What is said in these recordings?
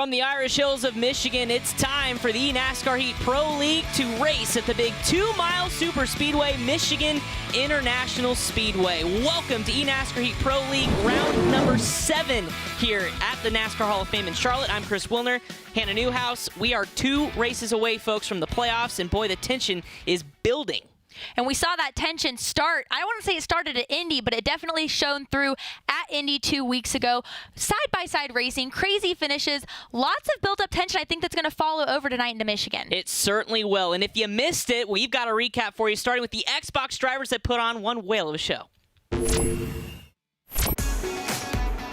From the Irish Hills of Michigan, it's time for the eNASCAR Heat Pro League to race at the big 2-mile super speedway, Michigan International Speedway. Welcome to eNASCAR Heat Pro League round number 7 here at the NASCAR Hall of Fame in Charlotte. I'm Chris Wilner, Hannah Newhouse. We are 2 races away, folks, from the playoffs, and boy, the tension is building. And we saw that tension start. I don't want to say it started at Indy, but it definitely shone through at Indy 2 weeks ago. Side-by-side racing, crazy finishes, lots of built-up tension. I think that's going to follow over tonight into Michigan. It certainly will. And if you missed it, we've got a recap for you, starting with the Xbox drivers that put on one whale of a show.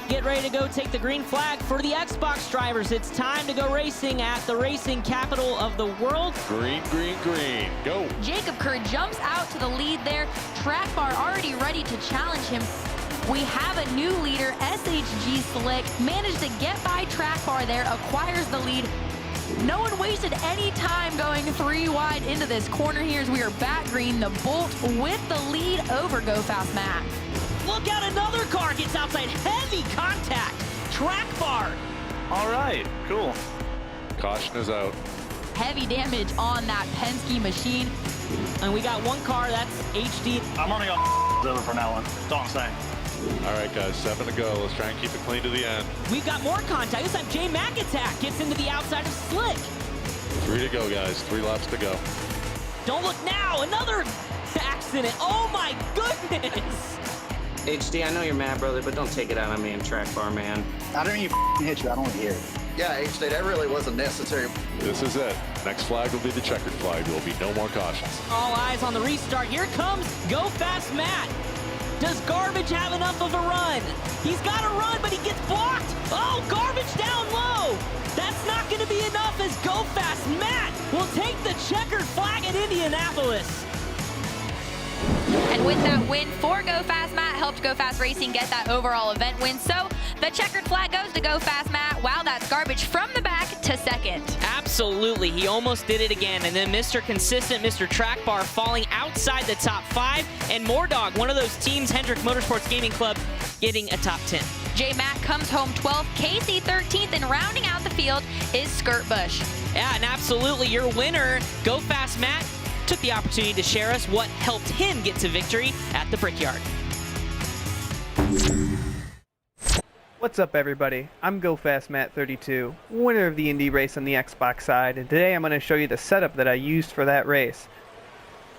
Get ready to go take the green flag for the Xbox drivers. It's time to go racing at the racing capital of the world. Green, green, green. Go. Jacob Kerr jumps out to the lead there. Track bar already ready to challenge him. We have a new leader, SHG Slick, managed to get by track bar there, acquires the lead. No one wasted any time going 3 wide into this corner here as we are back green. The Bolt with the lead over Go Fast Matt. Look out, another car gets outside. Heavy contact. Track bar. All right, cool. Caution is out. Heavy damage on that Penske machine. And we got one car, that's HD. I'm running off over for now on. That's all I'm saying. All right, guys, 7 to go. Let's try and keep it clean to the end. We've got more contact. This time, Jay McAttack gets into the outside of Slick. 3 to go, guys. 3 laps to go. Don't look now. Another accident. Oh, my goodness. HD, I know you're mad, brother, but don't take it out on me in track bar, man. I don't even hit you. I don't want to hear it. Yeah, HD, that really wasn't necessary. This is it. Next flag will be the checkered flag. There will be no more cautions. All eyes on the restart. Here comes Go Fast Matt. Does Garbage have enough of a run? He's got a run, but he gets blocked. Oh, Garbage down low. That's not going to be enough as Go Fast Matt will take the checkered flag at Indianapolis. And with that win for Go Fast Matt, helped Go Fast Racing get that overall event win. So the checkered flag goes to Go Fast Matt. Wow, that's Garbage from the back to second. Absolutely, he almost did it again. And then Mr. Consistent, Mr. Track Bar falling outside the top 5. And Moordog, one of those teams, Hendrick Motorsports Gaming Club, getting a top 10. J Matt comes home 12th, Casey 13th, and rounding out the field is Skirt Bush. Yeah, and absolutely your winner, Go Fast Matt, took the opportunity to share us what helped him get to victory at the Brickyard. What's up, everybody? I'm Go Fast Matt 32, winner of the Indy race on the Xbox side, and today I'm going to show you the setup that I used for that race.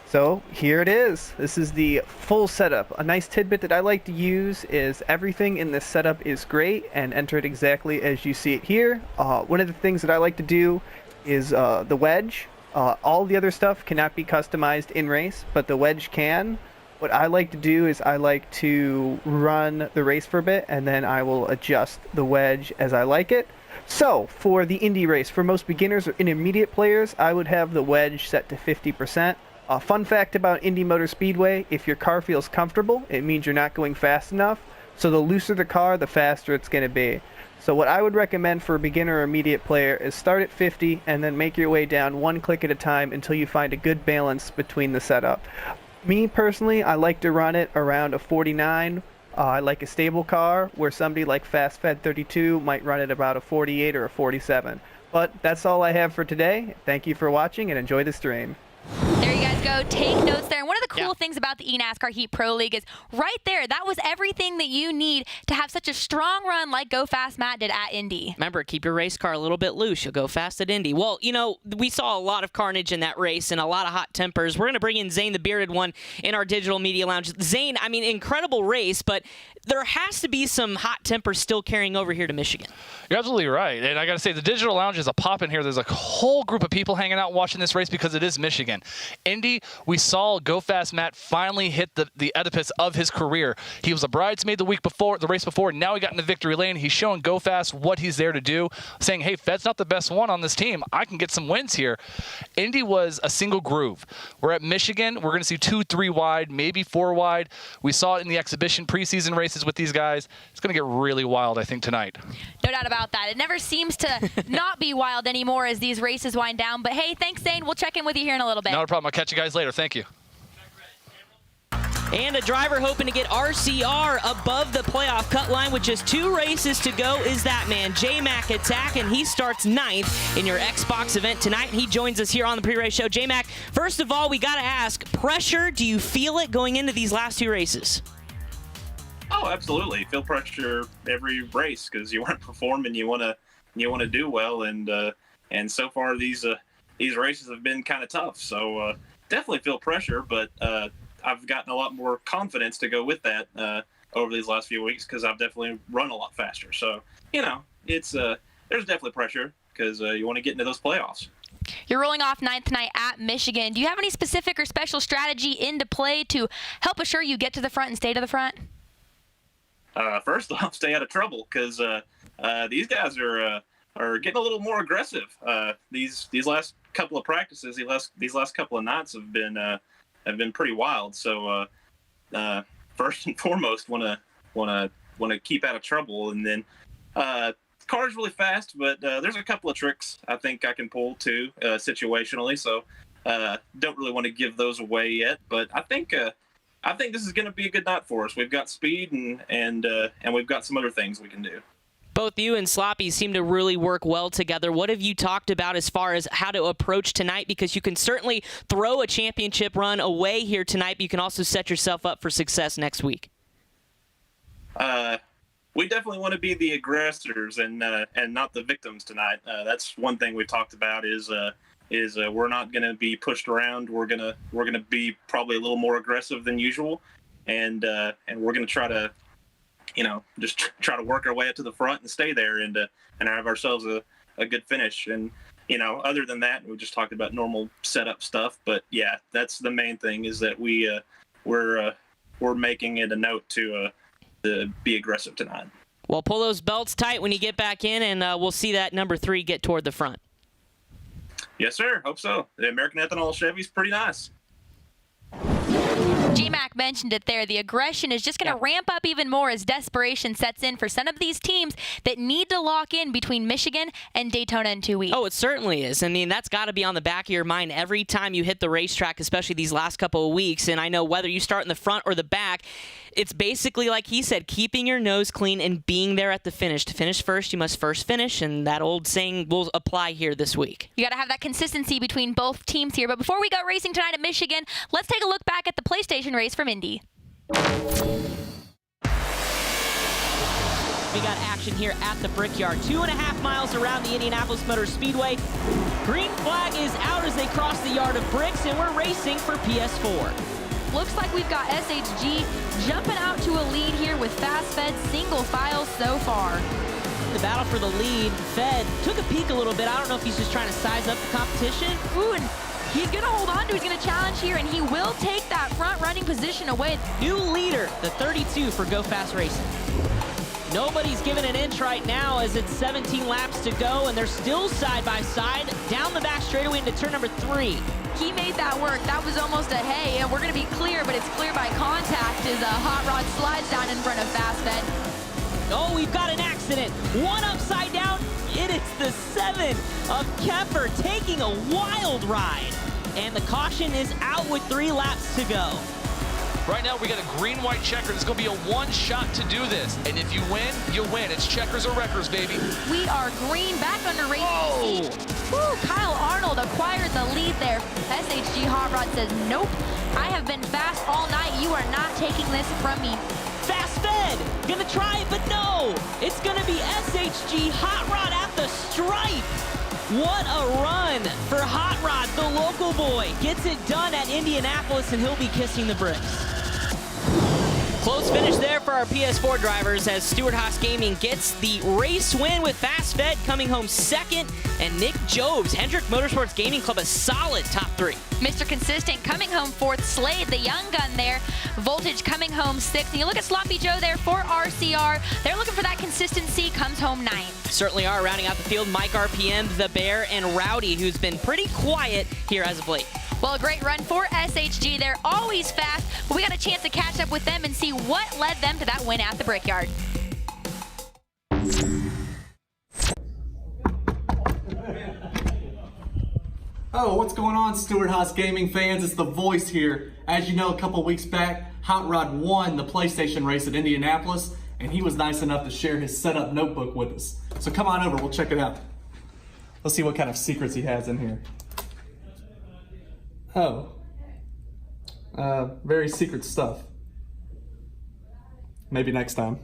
So here it is. This is the full setup. A nice tidbit that I like to use is everything in this setup is great and entered exactly as you see it here. One of the things that I like to do is the wedge. All the other stuff cannot be customized in race, but the wedge can. What I like to do is I like to run the race for a bit, and then I will adjust the wedge as I like it. So for the Indy race, for most beginners or intermediate players, I would have the wedge set to 50%. Fun fact about Indy Motor Speedway, if your car feels comfortable, it means you're not going fast enough. So the looser the car, the faster it's going to be. So what I would recommend for a beginner or immediate player is start at 50 and then make your way down 1 click at a time until you find a good balance between the setup. Me personally, I like to run it around a 49. I like a stable car, where somebody like Fast Fed 32 might run it about a 48 or a 47. But that's all I have for today. Thank you for watching and enjoy the stream. There you guys go. Take notes there. And one of the cool things about the eNASCAR Heat Pro League is right there. That was everything that you need to have such a strong run like Go Fast Matt did at Indy. Remember, keep your race car a little bit loose. You'll go fast at Indy. Well, you know, we saw a lot of carnage in that race and a lot of hot tempers. We're going to bring in Zane, the bearded one, in our digital media lounge. Zane, I mean, incredible race, but there has to be some hot tempers still carrying over here to Michigan. You're absolutely right. And I got to say, the digital lounge is a pop in here. There's a whole group of people hanging out watching this race because it is Michigan. Indy, we saw Go Fast Matt finally hit the edifice of his career. He was a bridesmaid the race before. Now he got in the victory lane. He's showing Go Fast what he's there to do, saying, hey, Fed's not the best one on this team. I can get some wins here. Indy was a single groove. We're at Michigan. We're going to see 2, 3 wide, maybe 4 wide. We saw it in the exhibition preseason races with these guys. It's going to get really wild, I think, tonight. No doubt about that. It never seems to not be wild anymore as these races wind down. But hey, thanks, Zane. We'll check in with you here in a little bit. Not a problem. I'll catch you guys later. Thank you. And a driver hoping to get RCR above the playoff cut line with just 2 races to go is that man, J-Mac Attack, and he starts 9th in your Xbox event tonight. He joins us here on the pre-race show. J-Mac, first of all, we got to ask, pressure, do you feel it going into these last 2 races? Oh, absolutely. Feel pressure every race because you want to perform and you want to do well, and so far these races have been kind of tough. So definitely feel pressure, but I've gotten a lot more confidence to go with that over these last few weeks because I've definitely run a lot faster. So it's there's definitely pressure because you want to get into those playoffs. You're rolling off 9th tonight at Michigan. Do you have any specific or special strategy into play to help assure you get to the front and stay to the front? First off, stay out of trouble because these guys are getting a little more aggressive. These last couple of practices, these last couple of nights have been pretty wild. So first and foremost, want to keep out of trouble, and then car's really fast, but there's a couple of tricks I think I can pull too situationally. So don't really want to give those away yet, but I think this is going to be a good night for us. We've got speed and we've got some other things we can do. Both you and Sloppy seem to really work well together. What have you talked about as far as how to approach tonight? Because you can certainly throw a championship run away here tonight, but you can also set yourself up for success next week. We definitely want to be the aggressors and not the victims tonight. That's one thing we've talked about is we're not going to be pushed around. We're gonna be probably a little more aggressive than usual, and we're going to try to just try to work our way up to the front and stay there and have ourselves a good finish. And other than that, we just talked about normal setup stuff. But yeah, that's the main thing is that we're making it a note to be aggressive tonight. Well, pull those belts tight when you get back in, and we'll see that number 3 get toward the front. Yes, sir. Hope so. The American Ethanol Chevy's pretty nice. G-Mac mentioned it there. The aggression is just going to ramp up even more as desperation sets in for some of these teams that need to lock in between Michigan and Daytona in 2 weeks. Oh, it certainly is. I mean, that's got to be on the back of your mind every time you hit the racetrack, especially these last couple of weeks. And I know whether you start in the front or the back, it's basically, like he said, keeping your nose clean and being there at the finish. To finish first, you must first finish, and that old saying will apply here this week. You got to have that consistency between both teams here. But before we go racing tonight at Michigan, let's take a look back at the PlayStation race from Indy. We got action here at the Brickyard. 2.5 miles around the Indianapolis Motor Speedway. Green flag is out as they cross the yard of bricks, and we're racing for PS4. Looks like we've got SHG jumping out to a lead here with Fast Fed single file so far. The battle for the lead. Fed took a peek a little bit. I don't know if he's just trying to size up the competition. Ooh, and he's going to hold on to, he's going to challenge here, and he will take that front running position away. New leader, the 32 for Go Fast Racing. Nobody's given an inch right now as it's 17 laps to go, and they're still side by side down the back straightaway into turn number 3. He made that work. That was almost a hey, and we're going to be clear, but it's clear by contact as a hot rod slides down in front of Fast Fed. Oh, we've got an accident. One upside down. It is the 7 of Kemper taking a wild ride. And the caution is out with 3 laps to go. Right now, we got a green-white checker. It's going to be a one-shot to do this. And if you win, you win. It's checkers or wreckers, baby. We are green back under racing speed. Woo, Kyle Arnold acquired the lead there. SHG Hot Rod says, nope, I have been fast all night. You are not taking this from me. Fast Fed, gonna try it, but no. It's gonna be SHG Hot Rod at the stripe. What a run for Hot Rod, the local boy. Gets it done at Indianapolis, and he'll be kissing the bricks. Close finish there for our PS4 drivers as Stewart Haas Gaming gets the race win with Fast Fed coming home 2nd, and Nick Jobs, Hendrick Motorsports Gaming Club, a solid top 3. Mr. Consistent coming home 4th, Slade, the young gun there. Voltage coming home 6th. And you look at Sloppy Joe there for RCR. They're looking for that consistency, comes home 9th. Certainly are. Rounding out the field, Mike RPM, The Bear, and Rowdy, who's been pretty quiet here as of late. Well, a great run for SHG. They're always fast, but we got a chance to catch up with them and see what led them to that win at the Brickyard. Yo, what's going on, Stewart Haas Gaming fans? It's The Voice here. As you know, a couple weeks back, Hot Rod won the PlayStation race at Indianapolis, and he was nice enough to share his setup notebook with us. So come on over, we'll check it out. Let's see what kind of secrets he has in here. Oh. Very secret stuff. Maybe next time.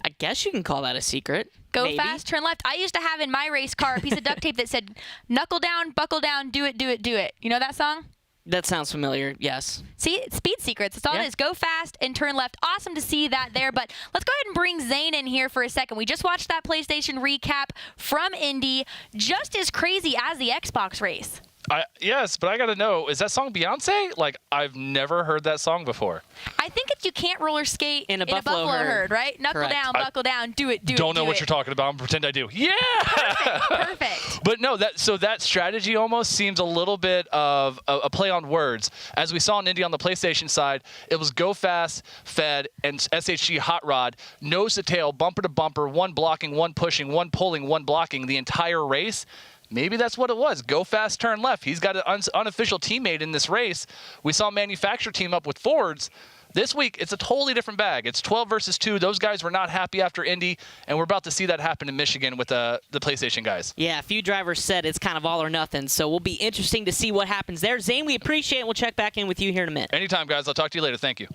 I guess you can call that a secret. Go Maybe. fast, turn left. I used to have in my race car a piece of duct tape that said, knuckle down, buckle down, do it, do it, do it. You know that song? That sounds familiar, yes. See, it's speed secrets. That's all it is. Go fast and turn left. Awesome to see that there. But let's go ahead and bring Zane in here for a second. We just watched that PlayStation recap from Indy. Just as crazy as the Xbox race. Yes, but I got to know, is that song Beyonce? Like, I've never heard that song before. I think it's you can't roller skate in a buffalo herd, right? Knuckle Correct. down, buckle down, do it, do it, Don't know do what it. you're talking about. I'm pretend I do. Yeah! Perfect. But no, that strategy almost seems a little bit of a play on words. As we saw in Indy on the PlayStation side, it was go fast, fed, and SHG hot rod, nose to tail, bumper to bumper, one blocking, one pushing, one pulling, one blocking the entire race. Maybe that's what it was. Go fast, turn left. He's got an unofficial teammate in this race. We saw manufacturer team up with Fords. This week, it's a totally different bag. It's 12 versus 2. Those guys were not happy after Indy, and we're about to see that happen in Michigan with the PlayStation guys. Yeah, a few drivers said it's kind of all or nothing, so we'll be interesting to see what happens there. Zane, we appreciate it. We'll check back in with you here in a minute. Anytime, guys. I'll talk to you later. Thank you.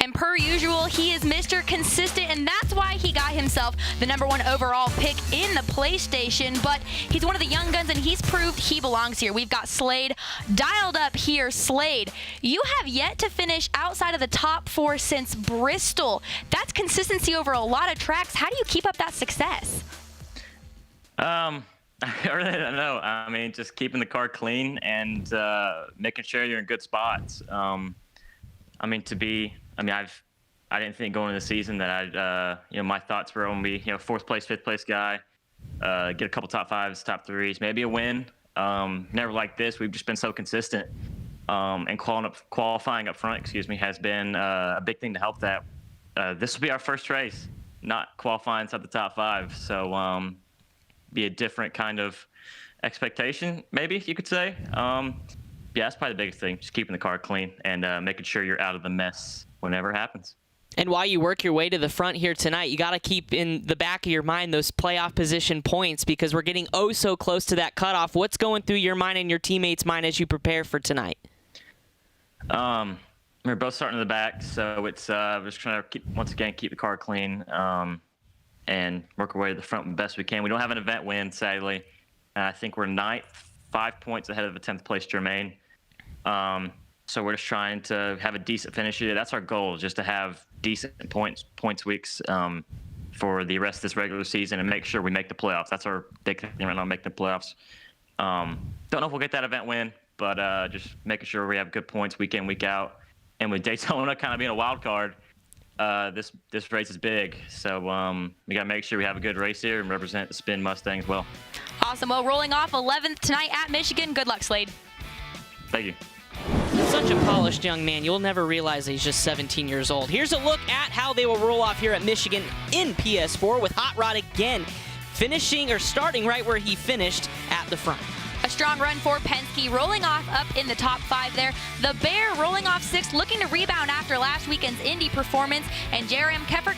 And per usual, he is Mr. Consistent, and that's why he got himself the #1 overall pick in the PlayStation. But he's one of the young guns, and he's proved he belongs here. We've got Slade dialed up here. Slade, you have yet to finish outside of the top 4 since Bristol. That's consistency over a lot of tracks. How do you keep up that success? I really don't know. I mean, just keeping the car clean and making sure you're in good spots. I didn't think going into the season that I'd, my thoughts were going to be, 4th place, 5th place guy, get a couple top 5s, top 3s, maybe a win. Never like this. We've just been so consistent. And qualifying up front, has been a big thing to help that. This will be our first race, not qualifying inside the top 5. So be a different kind of expectation, maybe you could say. Yeah, that's probably the biggest thing, just keeping the car clean and making sure you're out of the mess whenever it happens. And while you work your way to the front here tonight, you got to keep in the back of your mind those playoff position points because we're getting oh so close to that cutoff. What's going through your mind and your teammates' mind as you prepare for tonight? We're both starting in the back, so it's we're just trying to keep the car clean and work our way to the front the best we can. We don't have an event win, sadly. I think we're 9th, 5 points ahead of the 10th place Jermaine. So we're just trying to have a decent finish here. That's our goal, just to have decent points weeks for the rest of this regular season and make sure we make the playoffs. That's our big thing right now, make the playoffs. Don't know if we'll get that event win, but just making sure we have good points week in, week out. And with Daytona kind of being a wild card, this race is big. So we got to make sure we have a good race here and represent the Spin Mustangs well. Awesome. Well, rolling off 11th tonight at Michigan. Good luck, Slade. Thank you. Such a polished young man. You'll never realize he's just 17 years old. Here's a look at how they will roll off here at Michigan in PS4 with Hot Rod again starting right where he finished at the front. A strong run for Penske, rolling off up in the top 5 there. The Bear rolling off 6th, looking to rebound after last weekend's Indy performance, and Jerem Keffer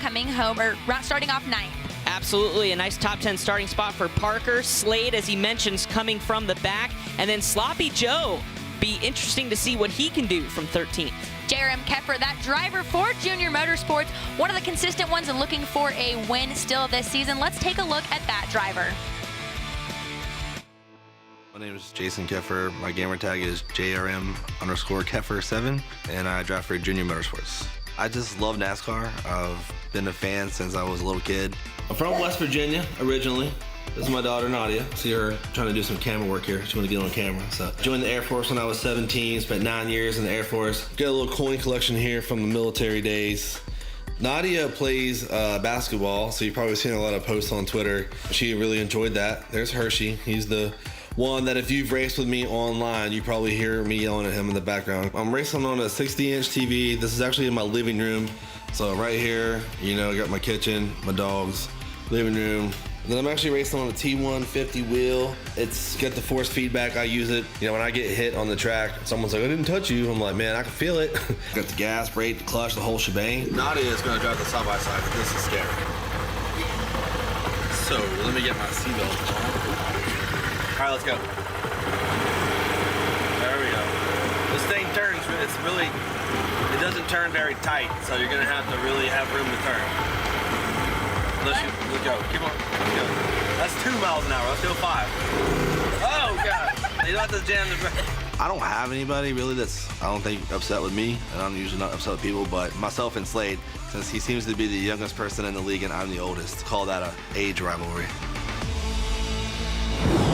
starting off 9th. Absolutely, a nice top 10 starting spot for Parker. Slade, as he mentions, coming from the back, and then Sloppy Joe. Be interesting to see what he can do from 13th. Jerem Keffer, that driver for Junior Motorsports, one of the consistent ones and looking for a win still this season. Let's take a look at that driver. My name is Jason Keffer. My gamer tag is JRM_Keffer7, and I drive for Junior Motorsports. I just love NASCAR. I've been a fan since I was a little kid. I'm from West Virginia originally. This is my daughter, Nadia. See her trying to do some camera work here. She wanted to get on camera. So joined the Air Force when I was 17, spent 9 years in the Air Force. Got a little coin collection here from the military days. Nadia plays basketball, so you've probably seen a lot of posts on Twitter. She really enjoyed that. There's Hershey. He's the one that if you've raced with me online, you probably hear me yelling at him in the background. I'm racing on a 60-inch TV. This is actually in my living room. So right here, I got my kitchen, my dogs, living room, Then I'm actually racing on a T150 wheel. It's got the force feedback. I use it. You know, when I get hit on the track, someone's like, I didn't touch you. I'm like, man, I can feel it. Got the gas, brake, the clutch, the whole shebang. Nadia is going to drive the side-by-side, but this is scary. So let me get my seatbelt on. All right, let's go. There we go. This thing turns, it doesn't turn very tight, so you're gonna have to really have room to turn. Let's go, keep on, let's go. That's 2 miles an hour, let's go 5. Oh God, you don't have to jam the brake. I don't have anybody really I don't think upset with me, and I'm usually not upset with people, but myself and Slade, since he seems to be the youngest person in the league and I'm the oldest, call that an age rivalry.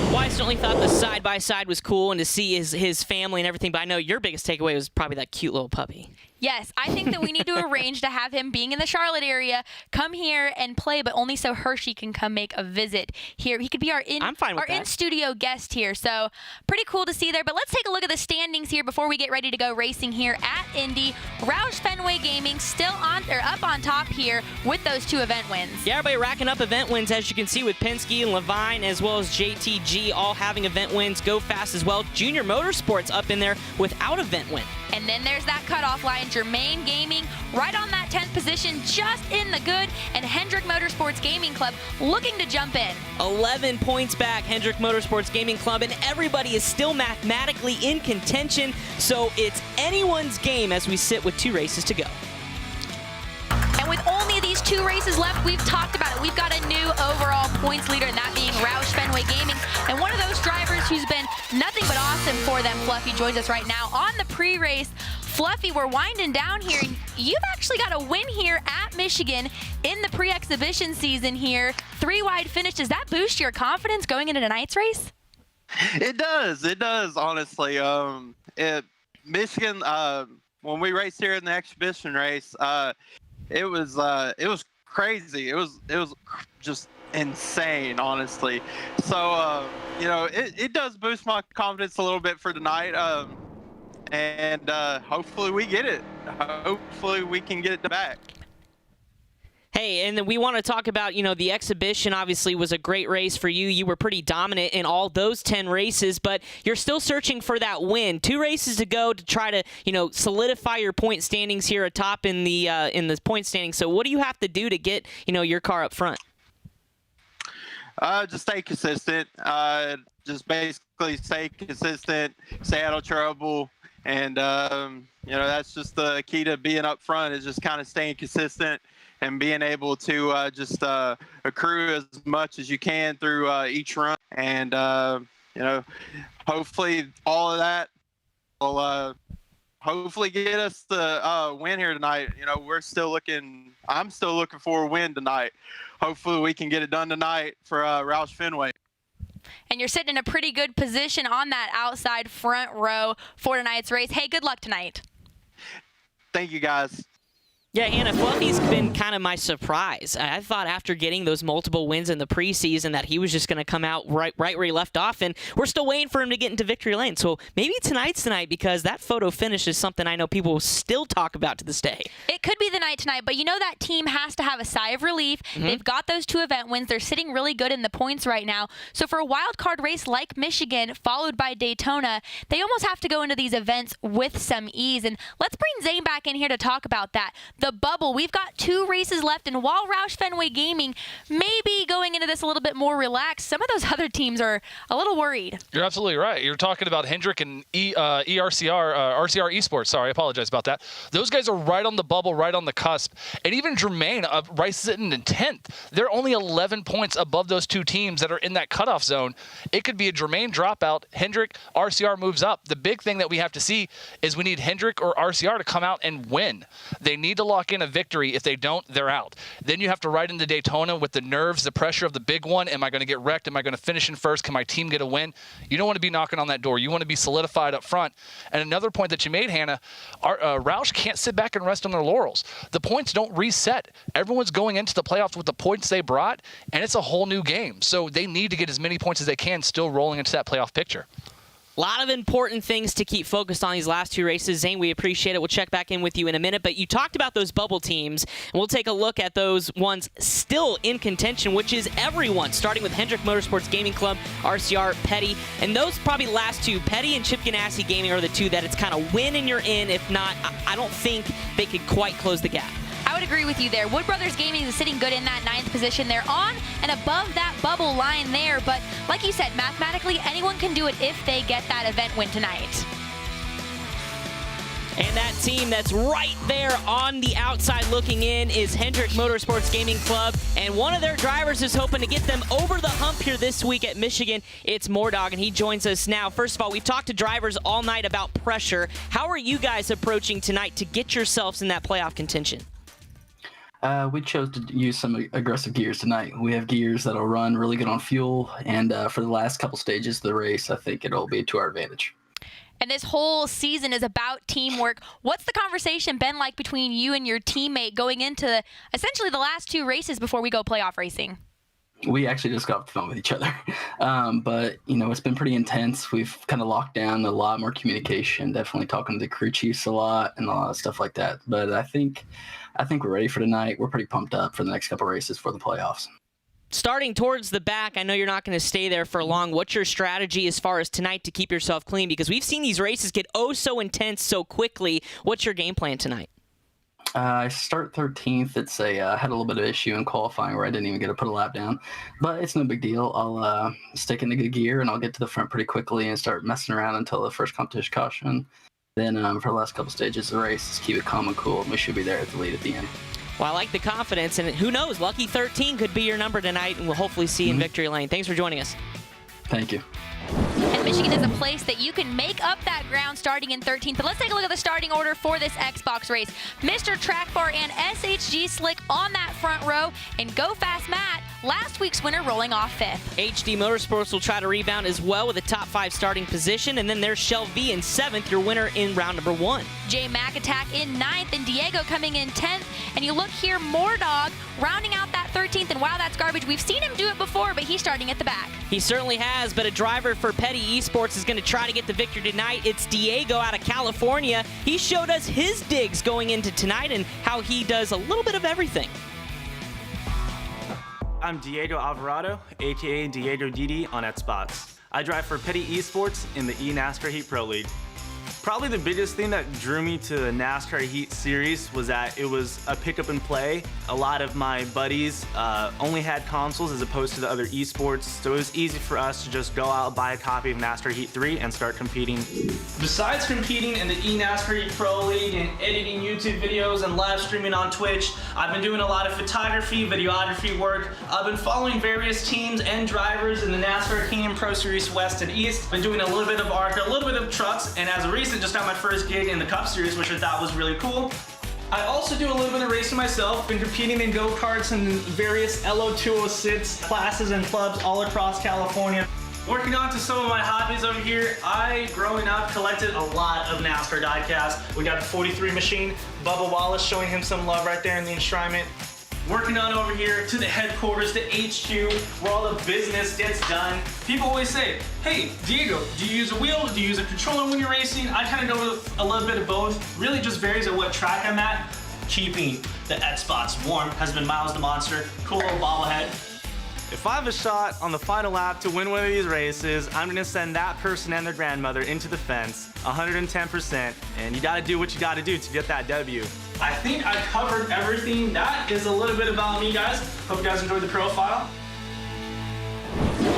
Well, I certainly thought the side-by-side was cool and to see his family and everything, but I know your biggest takeaway was probably that cute little puppy. Yes, I think that we need to arrange to have him, being in the Charlotte area, come here and play, but only so Hershey can come make a visit here. He could be our in-studio guest here, so pretty cool to see there. But let's take a look at the standings here before we get ready to go racing here at Indy. Roush Fenway Gaming still up on top here with those 2 event wins. Yeah, everybody racking up event wins, as you can see, with Penske and Levine, as well as JTG, all having event wins. Go Fast as well. Junior Motorsports up in there without event win. And then there's that cutoff line. Germain Gaming right on that 10th position, just in the good, and Hendrick Motorsports Gaming Club looking to jump in. 11 points back, Hendrick Motorsports Gaming Club, and everybody is still mathematically in contention, so it's anyone's game as we sit with 2 races to go. And with only these 2 races left, we've talked about it. We've got a new overall points leader, and that being Roush Fenway Gaming. And one of those drivers who's been nothing but awesome for them, Fluffy, joins us right now on the pre-race. Fluffy, we're winding down here. You've actually got a win here at Michigan in the pre-exhibition season here. 3-wide finish. Does that boost your confidence going into tonight's race? It does, honestly. Michigan, when we raced here in the exhibition race, it was crazy. It was just insane, honestly. So, it does boost my confidence a little bit for tonight. And hopefully we get it. Hopefully we can get it back. Hey, and then we want to talk about, the exhibition obviously was a great race for you. You were pretty dominant in all those 10 races, but you're still searching for that win. 2 races to go to try to, solidify your point standings here atop in the point standings. So what do you have to do to get, your car up front? Just stay consistent. Just basically stay consistent, stay out of trouble. And, that's just the key to being up front, is just kind of staying consistent and being able to just accrue as much as you can through each run. And, hopefully all of that will hopefully get us the win here tonight. I'm still looking for a win tonight. Hopefully we can get it done tonight for Roush Fenway. And you're sitting in a pretty good position on that outside front row for tonight's race. Hey, good luck tonight. Thank you, guys. Yeah, Hannah, Fluffy's been kind of my surprise. I thought after getting those multiple wins in the preseason that he was just going to come out right where he left off, and we're still waiting for him to get into victory lane. So maybe tonight's the night, because that photo finish is something I know people will still talk about to this day. It could be the night tonight, but that team has to have a sigh of relief. Mm-hmm. They've got those 2 event wins. They're sitting really good in the points right now. So for a wild card race like Michigan, followed by Daytona, they almost have to go into these events with some ease. And let's bring Zane back in here to talk about that. The bubble, we've got 2 races left, and while Roush Fenway Gaming may be going into this a little bit more relaxed, some of those other teams are a little worried. You're absolutely right. You're talking about Hendrick and RCR Esports. Sorry, I apologize about that. Those guys are right on the bubble, right on the cusp. And even Germain, Rice sitting in 10th. They're only 11 points above those 2 teams that are in that cutoff zone. It could be a Germain dropout. Hendrick, RCR moves up. The big thing that we have to see is we need Hendrick or RCR to come out and win. They need to lock in a victory. If they don't, they're out. Then you have to ride into Daytona with the nerves, the pressure of the big one. Am I going to get wrecked? Am I going to finish in first? Can my team get a win? You don't want to be knocking on that door. You want to be solidified up front. And another point that you made, Hannah, Roush can't sit back and rest on their laurels. The points don't reset. Everyone's going into the playoffs with the points they brought, and it's a whole new game. So they need to get as many points as they can, still rolling into that playoff picture. A lot of important things to keep focused on these last two races. Zane, we appreciate it. We'll check back in with you in a minute. But you talked about those bubble teams, and we'll take a look at those ones still in contention, which is everyone, starting with Hendrick Motorsports Gaming Club, RCR, Petty. And those probably last two, Petty and Chip Ganassi Gaming, are the two that it's kind of win and you're in. If not, I don't think they could quite close the gap. I would agree with you there. Wood Brothers Gaming is sitting good in that 9th position. They're on and above that bubble line there, but like you said, mathematically, anyone can do it if they get that event win tonight. And that team that's right there on the outside looking in is Hendrick Motorsports Gaming Club. And one of their drivers is hoping to get them over the hump here this week at Michigan. It's Mordog, and he joins us now. First of all, we've talked to drivers all night about pressure. How are you guys approaching tonight to get yourselves in that playoff contention? We chose to use some aggressive gears tonight. We have gears that'll run really good on fuel, and for the last couple stages of the race, I think it'll be to our advantage. And this whole season is about teamwork. What's the conversation been like between you and your teammate going into essentially the last two races before we go playoff racing? We actually just got off the phone with each other. But, it's been pretty intense. We've kind of locked down a lot more communication, definitely talking to the crew chiefs a lot and a lot of stuff like that. But I think we're ready for tonight. We're pretty pumped up for the next couple races for the playoffs. Starting towards the back, I know you're not going to stay there for long. What's your strategy as far as tonight to keep yourself clean? Because we've seen these races get so intense so quickly. What's your game plan tonight? I start 13th. I had a little bit of issue in qualifying where I didn't even get to put a lap down, but it's no big deal. I'll stick in the good gear and I'll get to the front pretty quickly and start messing around until the first competition caution. Then for the last couple stages of the race, just keep it calm and cool, and we should be there at the lead at the end. Well, I like the confidence, and who knows, lucky 13 could be your number tonight, and we'll hopefully see you in victory lane. Thanks for joining us. Thank you. And Michigan is a place that you can make up that ground starting in 13th. But let's take a look at the starting order for this Xbox race. Mr. Track Bar and SHG Slick on that front row, and Go Fast Matt, last week's winner, rolling off 5th. HD Motorsports will try to rebound as well with a top 5 starting position, and then there's Shell V in 7th, your winner in round number 1. J Mac Attack in 9th, and Diego coming in 10th. And you look here, Mordog rounding out that 13th, and wow, that's garbage. We've seen him do it before, but he's starting at the back. He certainly has, but a driver for Petty Esports is going to try to get the victory tonight. It's Diego out of California. He showed us his digs going into tonight and how he does a little bit of everything. I'm Diego Alvarado, aka Diego Didi on Xbox. I drive for Petty Esports in the eNASCAR Heat Pro League. Probably the biggest thing that drew me to the NASCAR Heat series was that it was a pick up and play. A lot of my buddies only had consoles as opposed to the other esports, so it was easy for us to just go out, buy a copy of NASCAR Heat 3 and start competing. Besides competing in the eNASCAR Heat Pro League and editing YouTube videos and live streaming on Twitch, I've been doing a lot of photography, videography work. I've been following various teams and drivers in the NASCAR King Pro Series West and East. Been doing a little bit of ARCA, a little bit of trucks, and as a recent just got my first gig in the Cup Series, which I thought was really cool. I also do a little bit of racing myself. Been competing in go-karts and various LO206 classes and clubs all across California. Working on to some of my hobbies over here, I, growing up, collected a lot of NASCAR diecasts. We got the 43 machine, Bubba Wallace showing him some love right there in the enshrinement. Working on over here to the headquarters, the HQ, where all the business gets done. People always say, hey, Diego, do you use a wheel? Do you use a controller when you're racing? I kind of go with a little bit of both. Really just varies on what track I'm at. Keeping the Xbox warm has been Miles the Monster. Cool little bobblehead. If I have a shot on the final lap to win one of these races, I'm gonna send that person and their grandmother into the fence, 110%, and you gotta do what you gotta do to get that W. I think I covered everything. That is a little bit about me, guys. Hope you guys enjoyed the profile.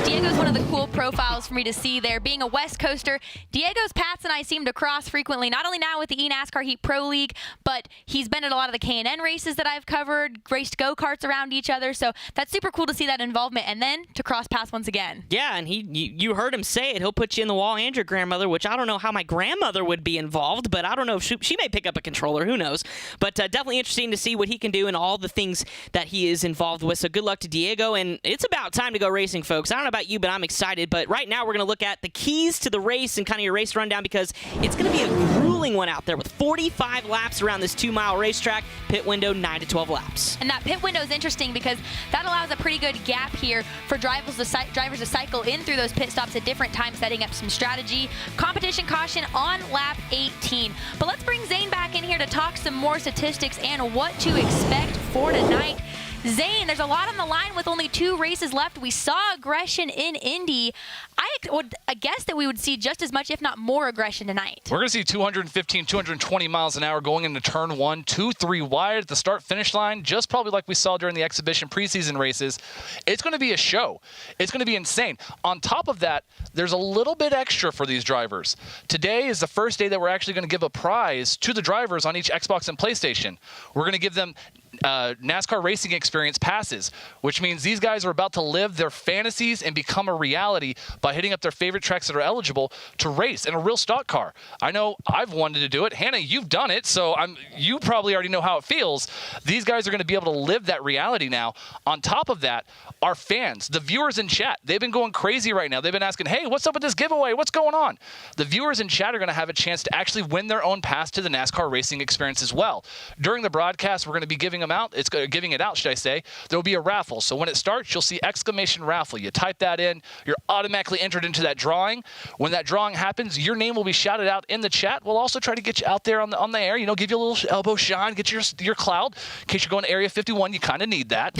Diego's one of the cool profiles for me to see there. Being a West Coaster, Diego's paths and I seem to cross frequently, not only now with the eNASCAR Heat Pro League, but he's been at a lot of the K&N races that I've covered, raced go-karts around each other, so that's super cool to see that involvement, and then to cross paths once again. Yeah, and you heard him say it. He'll put you in the wall and your grandmother, which I don't know how my grandmother would be involved, but I don't know if she may pick up a controller, who knows. But definitely interesting to see what he can do and all the things that he is involved with, so good luck to Diego, and it's about time to go racing, folks. I don't know about you, but I'm excited. But right now we're going to look at the keys to the race and kind of your race rundown because it's going to be a grueling grueling one out there with 45 laps around this 2-mile racetrack. Pit window 9 to 12 laps. And that pit window is interesting because that allows a pretty good gap here for drivers to cycle in through those pit stops at different times, setting up some strategy. Competition caution on lap 18. But let's bring Zane back in here to talk some more statistics and what to expect for tonight. Zane, there's a lot on the line with only 2 races left. We saw aggression in Indy. I would guess that we would see just as much, if not more, aggression tonight. We're going to see 215, 220 miles an hour going into turn 1, 2, 3 wide at the start-finish line, just probably like we saw during the exhibition preseason races. It's going to be a show. It's going to be insane. On top of that, there's a little bit extra for these drivers. Today is the first day that we're actually going to give a prize to the drivers on each Xbox and PlayStation. We're going to give them NASCAR Racing Experience passes, which means these guys are about to live their fantasies and become a reality by hitting up their favorite tracks that are eligible to race in a real stock car. I know I've wanted to do it. Hannah, you've done it, so you probably already know how it feels. These guys are going to be able to live that reality now. On top of that, our fans, the viewers in chat, they've been going crazy right now. They've been asking, hey, what's up with this giveaway? What's going on? The viewers in chat are going to have a chance to actually win their own pass to the NASCAR Racing Experience as well. During the broadcast, we're going to be giving it out, should I say. There will be a raffle. So when it starts, you'll see exclamation raffle. You type that in, you're automatically entered into that drawing. When that drawing happens, your name will be shouted out in the chat. We'll also try to get you out there on the air, give you a little elbow shine, get your cloud. In case you're going to Area 51, you kind of need that.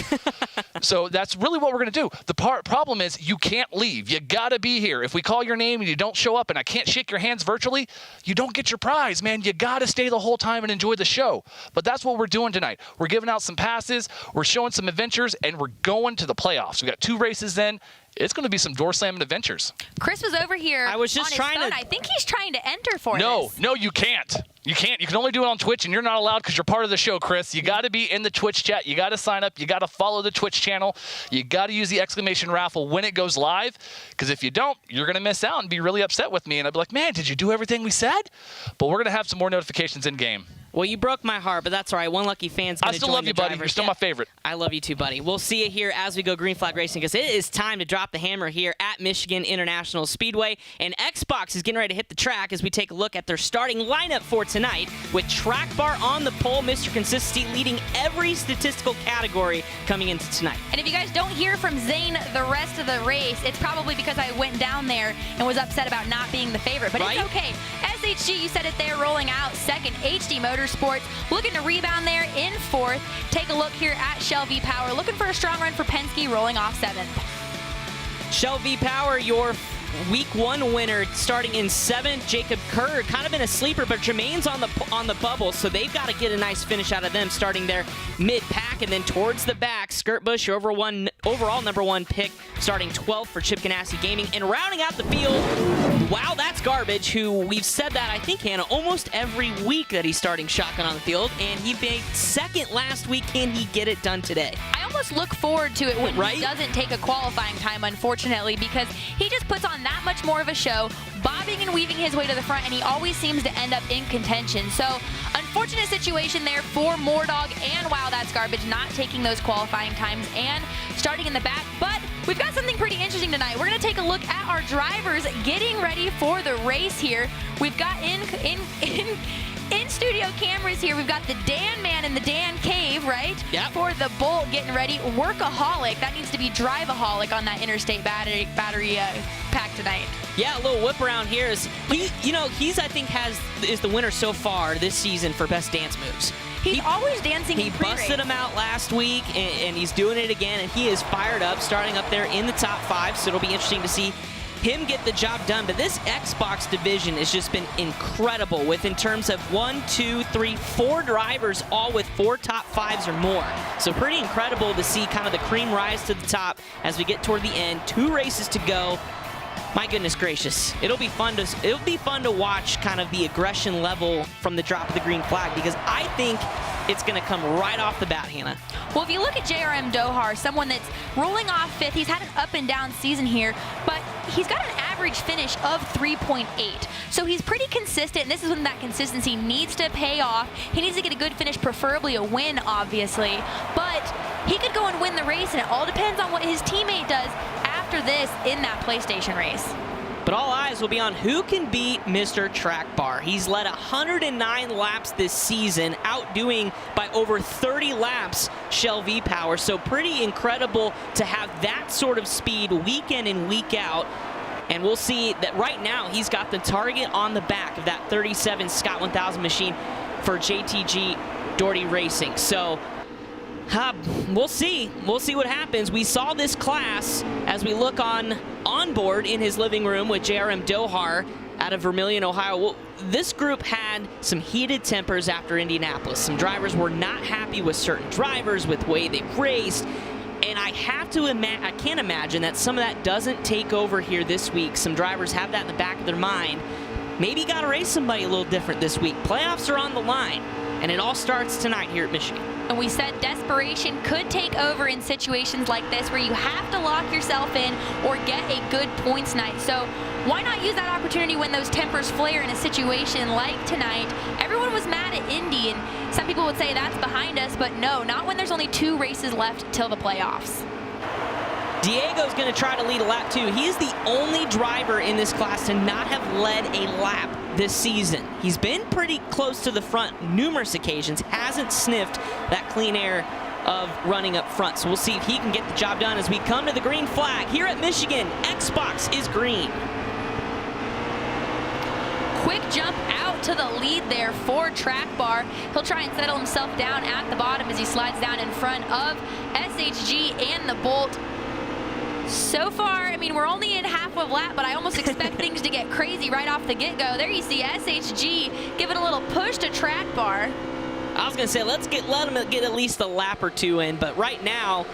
So that's really what we're going to do. The problem is you can't leave. You got to be here. If we call your name and you don't show up and I can't shake your hands virtually, you don't get your prize, man. You got to stay the whole time and enjoy the show. But that's what we're doing tonight. We're giving out some passes, we're showing some adventures, and we're going to the playoffs. We got 2 races in. It's going to be some door slamming adventures. Chris was over here. I was just trying to. I think he's trying to enter for this. No, you can't. You can't. You can only do it on Twitch, and you're not allowed because you're part of the show, Chris. You got to be in the Twitch chat. You got to sign up. You got to follow the Twitch channel. You got to use the exclamation raffle when it goes live, because if you don't, you're going to miss out and be really upset with me. And I'd be like, man, did you do everything we said? But we're going to have some more notifications in game. Well, you broke my heart, but that's all right. One lucky fan's going to join the I still love you, buddy. You're still my favorite. I love you too, buddy. We'll see you here as we go green flag racing, because it is time to drop the hammer here at Michigan International Speedway. And Xbox is getting ready to hit the track as we take a look at their starting lineup for tonight, with Track Bar on the pole, Mr. Consistency leading every statistical category coming into tonight. And if you guys don't hear from Zane the rest of the race, it's probably because I went down there and was upset about not being the favorite. But It's okay. SHG, you said it there, rolling out second. HD Motorsports looking to rebound there in 4th. Take a look here at Shell V Power, looking for a strong run for Penske, rolling off 7th. Shell V Power, your Week 1 winner, starting in 7th. Jacob Kerr, kind of been a sleeper, but Jermaine's on the bubble, so they've got to get a nice finish out of them, starting there mid-pack, and then towards the back, Skirt Bush, your overall number 1 pick, starting 12th for Chip Ganassi Gaming, and rounding out the field, wow, that's Garbage, who we've said that, I think, Hannah, almost every week that he's starting shotgun on the field, and he made 2nd last week. Can he get it done today? I almost look forward to it when he doesn't take a qualifying time, unfortunately, because he just puts on that much more of a show, bobbing and weaving his way to the front, and he always seems to end up in contention. So, unfortunate situation there for Mordog and Wow, That's Garbage, not taking those qualifying times and starting in the back. But we've got something pretty interesting tonight. We're going to take a look at our drivers getting ready for the race here. We've got in studio cameras here, we've got the Dan Man and the Dan Cave, right? Yep. For the Bolt getting ready. Workaholic, that needs to be Driveaholic on that interstate battery pack tonight. Yeah, a little whip around here. Is he's I think is the winner so far this season for best dance moves. He's always dancing. He busted him out last week, and he's doing it again, and he is fired up, starting up there in the top 5, so it'll be interesting to see him get the job done. But this Xbox division has just been incredible, with in terms of 1, 2, 3, 4 drivers, all with 4 top 5s or more. So pretty incredible to see kind of the cream rise to the top as we get toward the end. 2 races to go. My goodness gracious, it'll be fun to watch kind of the aggression level from the drop of the green flag, because I think it's going to come right off the bat, Hannah. Well, if you look at JRM Dohar, someone that's rolling off 5th, he's had an up and down season here, but he's got an average finish of 3.8. So he's pretty consistent, and this is when that consistency needs to pay off. He needs to get a good finish, preferably a win, obviously, but he could go and win the race, and it all depends on what his teammate does after this in that PlayStation race. But all eyes will be on who can beat Mr. Track Bar. He's led 109 laps this season, outdoing by over 30 laps Shell V-Power. So pretty incredible to have that sort of speed week in and week out. And we'll see that right now he's got the target on the back of that 37 Scott 1000 machine for JTG Doherty Racing. So we'll see. We'll see what happens. We saw this class as we look on board in his living room with JRM Dohar out of Vermilion, Ohio. Well, this group had some heated tempers after Indianapolis. Some drivers were not happy with certain drivers, with the way they raced. And I can't imagine that some of that doesn't take over here this week. Some drivers have that in the back of their mind. Maybe got to race somebody a little different this week. Playoffs are on the line, and it all starts tonight here at Michigan. And we said desperation could take over in situations like this where you have to lock yourself in or get a good points night. So why not use that opportunity when those tempers flare in a situation like tonight? Everyone was mad at Indy, and some people would say that's behind us, but no, not when there's only 2 races left till the playoffs. Diego's going to try to lead a lap too. He is the only driver in this class to not have led a lap this season. He's been pretty close to the front numerous occasions, hasn't sniffed that clean air of running up front. So we'll see if he can get the job done as we come to the green flag. Here at Michigan, Xbox is green. Quick jump out to the lead there for Track Bar. He'll try and settle himself down at the bottom as he slides down in front of SHG and the Bolt. So far, I mean, we're only in half of lap, but I almost expect things to get crazy right off the get-go. There you see SHG give it a little push to Track Bar. I was going to say, let him get at least a lap or 2 in, but right now,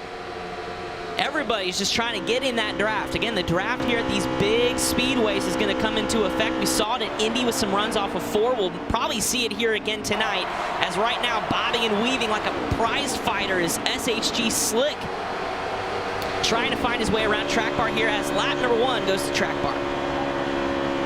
everybody's just trying to get in that draft. Again, the draft here at these big speedways is going to come into effect. We saw it at Indy with some runs off of 4. We'll probably see it here again tonight, as right now, bobbing and weaving like a prize fighter is SHG Slick, trying to find his way around Track Bar here as lap number 1 goes to Track Bar.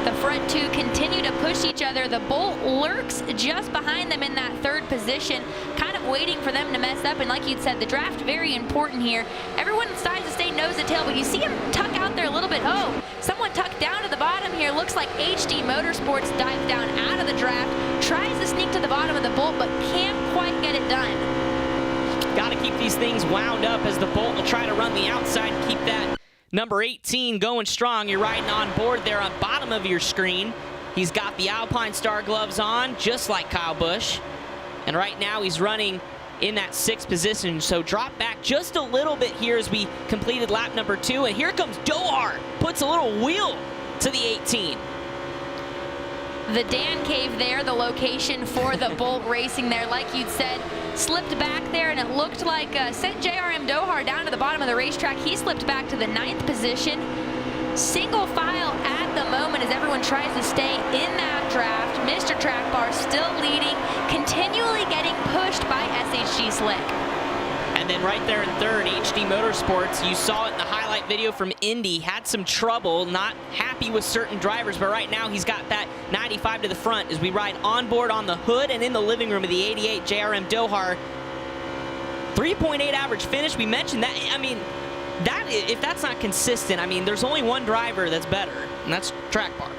The front 2 continue to push each other. The Bolt lurks just behind them in that 3rd position, kind of waiting for them to mess up. And like you'd said, the draft very important here. Everyone decides to stay nose to tail, but you see him tuck out there a little bit. Oh, someone tucked down to the bottom here. Looks like HD Motorsports dives down out of the draft, tries to sneak to the bottom of the Bolt, but can't quite get it done. Got to keep these things wound up as the Bolt will try to run the outside and keep that number 18 going strong. You're riding on board there on bottom of your screen. He's got the Alpine Star gloves on, just like Kyle Busch. And right now he's running in that 6th position. So drop back just a little bit here as we completed lap number 2. And here comes Dohar. Puts a little wheel to the 18. The Dan Cave there, the location for the Bolt Racing there, like you'd said, slipped back there, and it looked like sent JRM Dohar down to the bottom of the racetrack. He slipped back to the 9th position. Single file at the moment as everyone tries to stay in that draft. Mr. Track Bar still leading, continually getting pushed by SHG Slick. And then right there in 3rd, HD Motorsports, you saw it in the highlight video from Indy, had some trouble, not happy with certain drivers, but right now he's got that 95 to the front as we ride on board on the hood and in the living room of the 88 JRM Dohar. 3.8 average finish, we mentioned that. I mean, if that's not consistent, I mean, there's only one driver that's better, and that's Track Bar.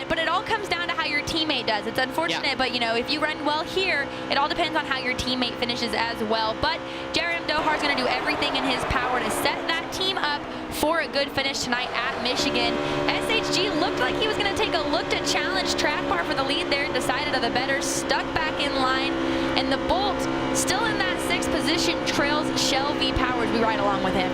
But it all comes down to how your teammate does. It's unfortunate, but you know, if you run well here, it all depends on how your teammate finishes as well. But JRM Dohar's going to do everything in his power to set that team up for a good finish tonight at Michigan. SHG looked like he was going to take a look to challenge Track Bar for the lead there, decided of the better, stuck back in line, and the Bolt, still in that 6th position, trails Shell V-Power as we ride along with him.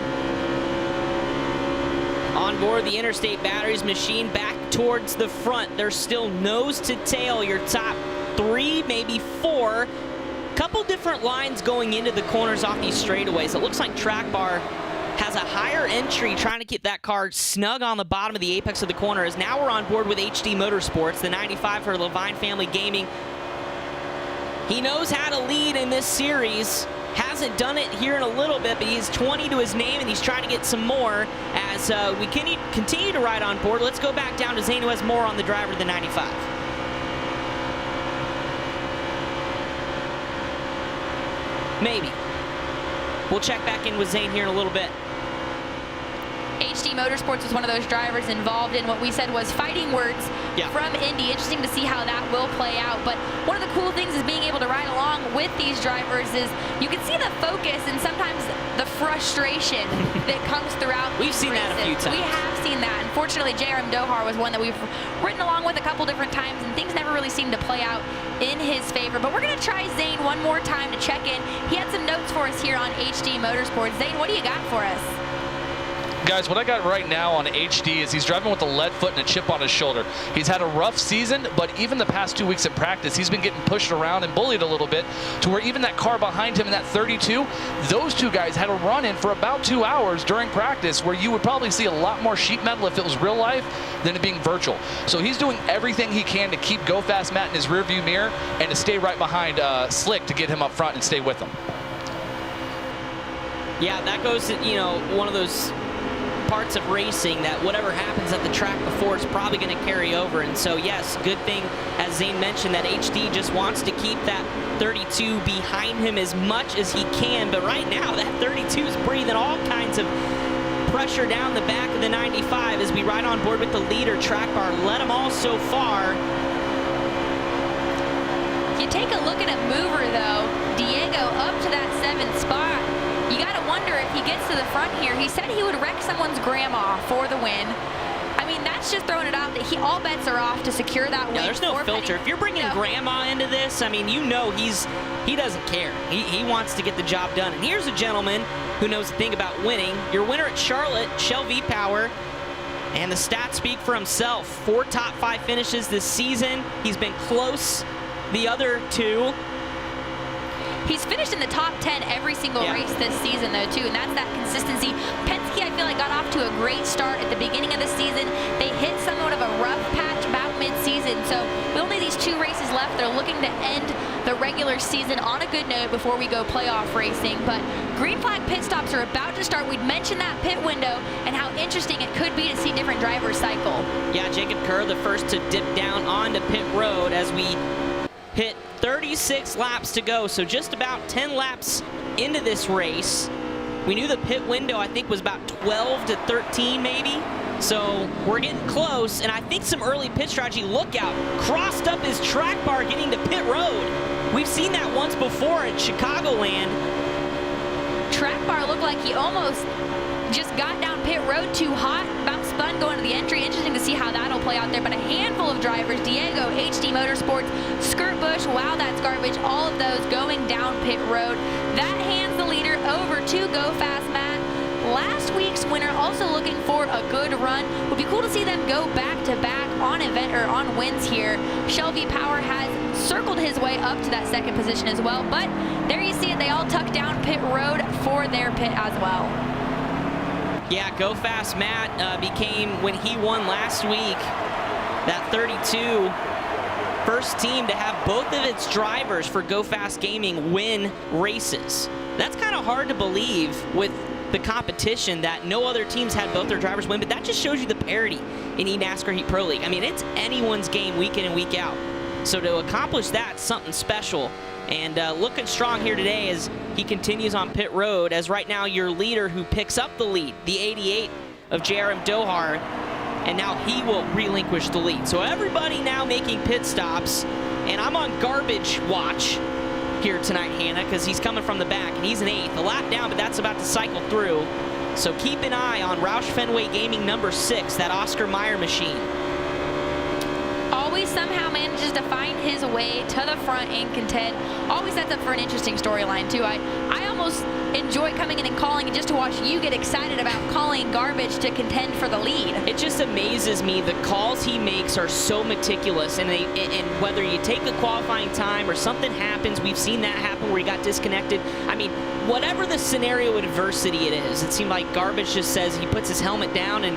On board the Interstate Batteries machine, back towards the front. They're still nose to tail, your top 3, maybe 4. Couple different lines going into the corners off these straightaways. It looks like Track Bar has a higher entry, trying to keep that car snug on the bottom of the apex of the corner, as now we're on board with HD Motorsports, the 95 for Levine Family Gaming. He knows how to lead in this series. Hasn't done it here in a little bit, but he has 20 to his name, and he's trying to get some more as we continue to ride on board. Let's go back down to Zane, who has more on the driver of the 95. Maybe. We'll check back in with Zane here in a little bit. HD Motorsports was one of those drivers involved in what we said was fighting words from Indy. Interesting to see how that will play out. But one of the cool things is being able to ride along with these drivers is you can see the focus and sometimes the frustration that comes throughout. We've seen that a few times. We have seen that. Unfortunately, JRM Dohar was one that we've ridden along with a couple different times, and things never really seemed to play out in his favor. But we're going to try Zane one more time to check in. He had some notes for us here on HD Motorsports. Zane, what do you got for us? Guys, what I got right now on HD is he's driving with a lead foot and a chip on his shoulder. He's had a rough season, but even the past 2 weeks in practice, he's been getting pushed around and bullied a little bit to where even that car behind him in that 32, those two guys had a run-in for about 2 hours during practice where you would probably see a lot more sheet metal if it was real life than it being virtual. So he's doing everything he can to keep Go Fast Matt in his rearview mirror and to stay right behind Slick to get him up front and stay with him. Yeah, that goes to, you know, one of those parts of racing that whatever happens at the track before is probably going to carry over. And so, yes, good thing, as Zane mentioned, that HD just wants to keep that 32 behind him as much as he can. But right now, that 32 is breathing all kinds of pressure down the back of the 95 as we ride on board with the leader track bar. Led them all so far. If you take a look at a mover, though, Diego up to that 7th spot. You got to wonder if he gets to the front here. He said he would wreck someone's grandma for the win. I mean, that's just throwing it out that all bets are off to secure that win. Yeah, there's no filter. If you're bringing grandma into this, I mean, you know he doesn't care. He wants to get the job done. And here's a gentleman who knows a thing about winning. Your winner at Charlotte, Shell V-Power. And the stats speak for himself. 4 top 5 finishes this season. He's been close the other 2. He's finished in the top 10 every single race this season, though, too, and that's that consistency. Penske, I feel like, got off to a great start at the beginning of the season. They hit somewhat of a rough patch about mid-season, so with only these 2 races left, they're looking to end the regular season on a good note before we go playoff racing. But green flag pit stops are about to start. We'd mentioned that pit window and how interesting it could be to see different drivers cycle. Yeah, Jacob Kerr, the first to dip down onto pit road as we hit 36 laps to go, so just about 10 laps into this race. We knew the pit window, I think, was about 12 to 13 maybe, so we're getting close, and I think some early pit strategy. Look out, crossed up his track bar getting to pit road. We've seen that once before at Chicagoland. Track bar looked like he almost just got down pit road too hot, about spun going to the entry. Interesting to see how that'll play out there. But a handful of drivers, Diego, HD Motorsports, Skirt Bush, wow, that's garbage, all of those going down pit road. That hands the leader over to Go Fast Matt. Last week's winner also looking for a good run. Would be cool to see them go back-to-back on event or on wins here. Shell V-Power has circled his way up to that 2nd position as well. But there you see it, they all tuck down pit road for their pit as well. Yeah, Go Fast Matt became, when he won last week, that 32 first team to have both of its drivers for Go Fast Gaming win races. That's kind of hard to believe with the competition that no other teams had both their drivers win, but that just shows you the parity in eNASCAR Heat Pro League. I mean, it's anyone's game week in and week out. So to accomplish that, something special. And looking strong here today as he continues on pit road, as right now your leader who picks up the lead, the 88 of JRM Dohar, and now he will relinquish the lead. So everybody now making pit stops, and I'm on garbage watch here tonight, Hannah, because he's coming from the back, and he's an 8th, a lap down, but that's about to cycle through. So keep an eye on Roush Fenway Gaming number 6, that Oscar Mayer machine. Always somehow manages to find his way to the front and contend. Always sets up for an interesting storyline, too. I almost enjoy coming in and calling it just to watch you get excited about calling garbage to contend for the lead. It just amazes me. The calls he makes are so meticulous, and whether you take a qualifying time or something happens, we've seen that happen where he got disconnected. I mean, whatever the scenario of adversity it is, it seemed like Garbage just says he puts his helmet down and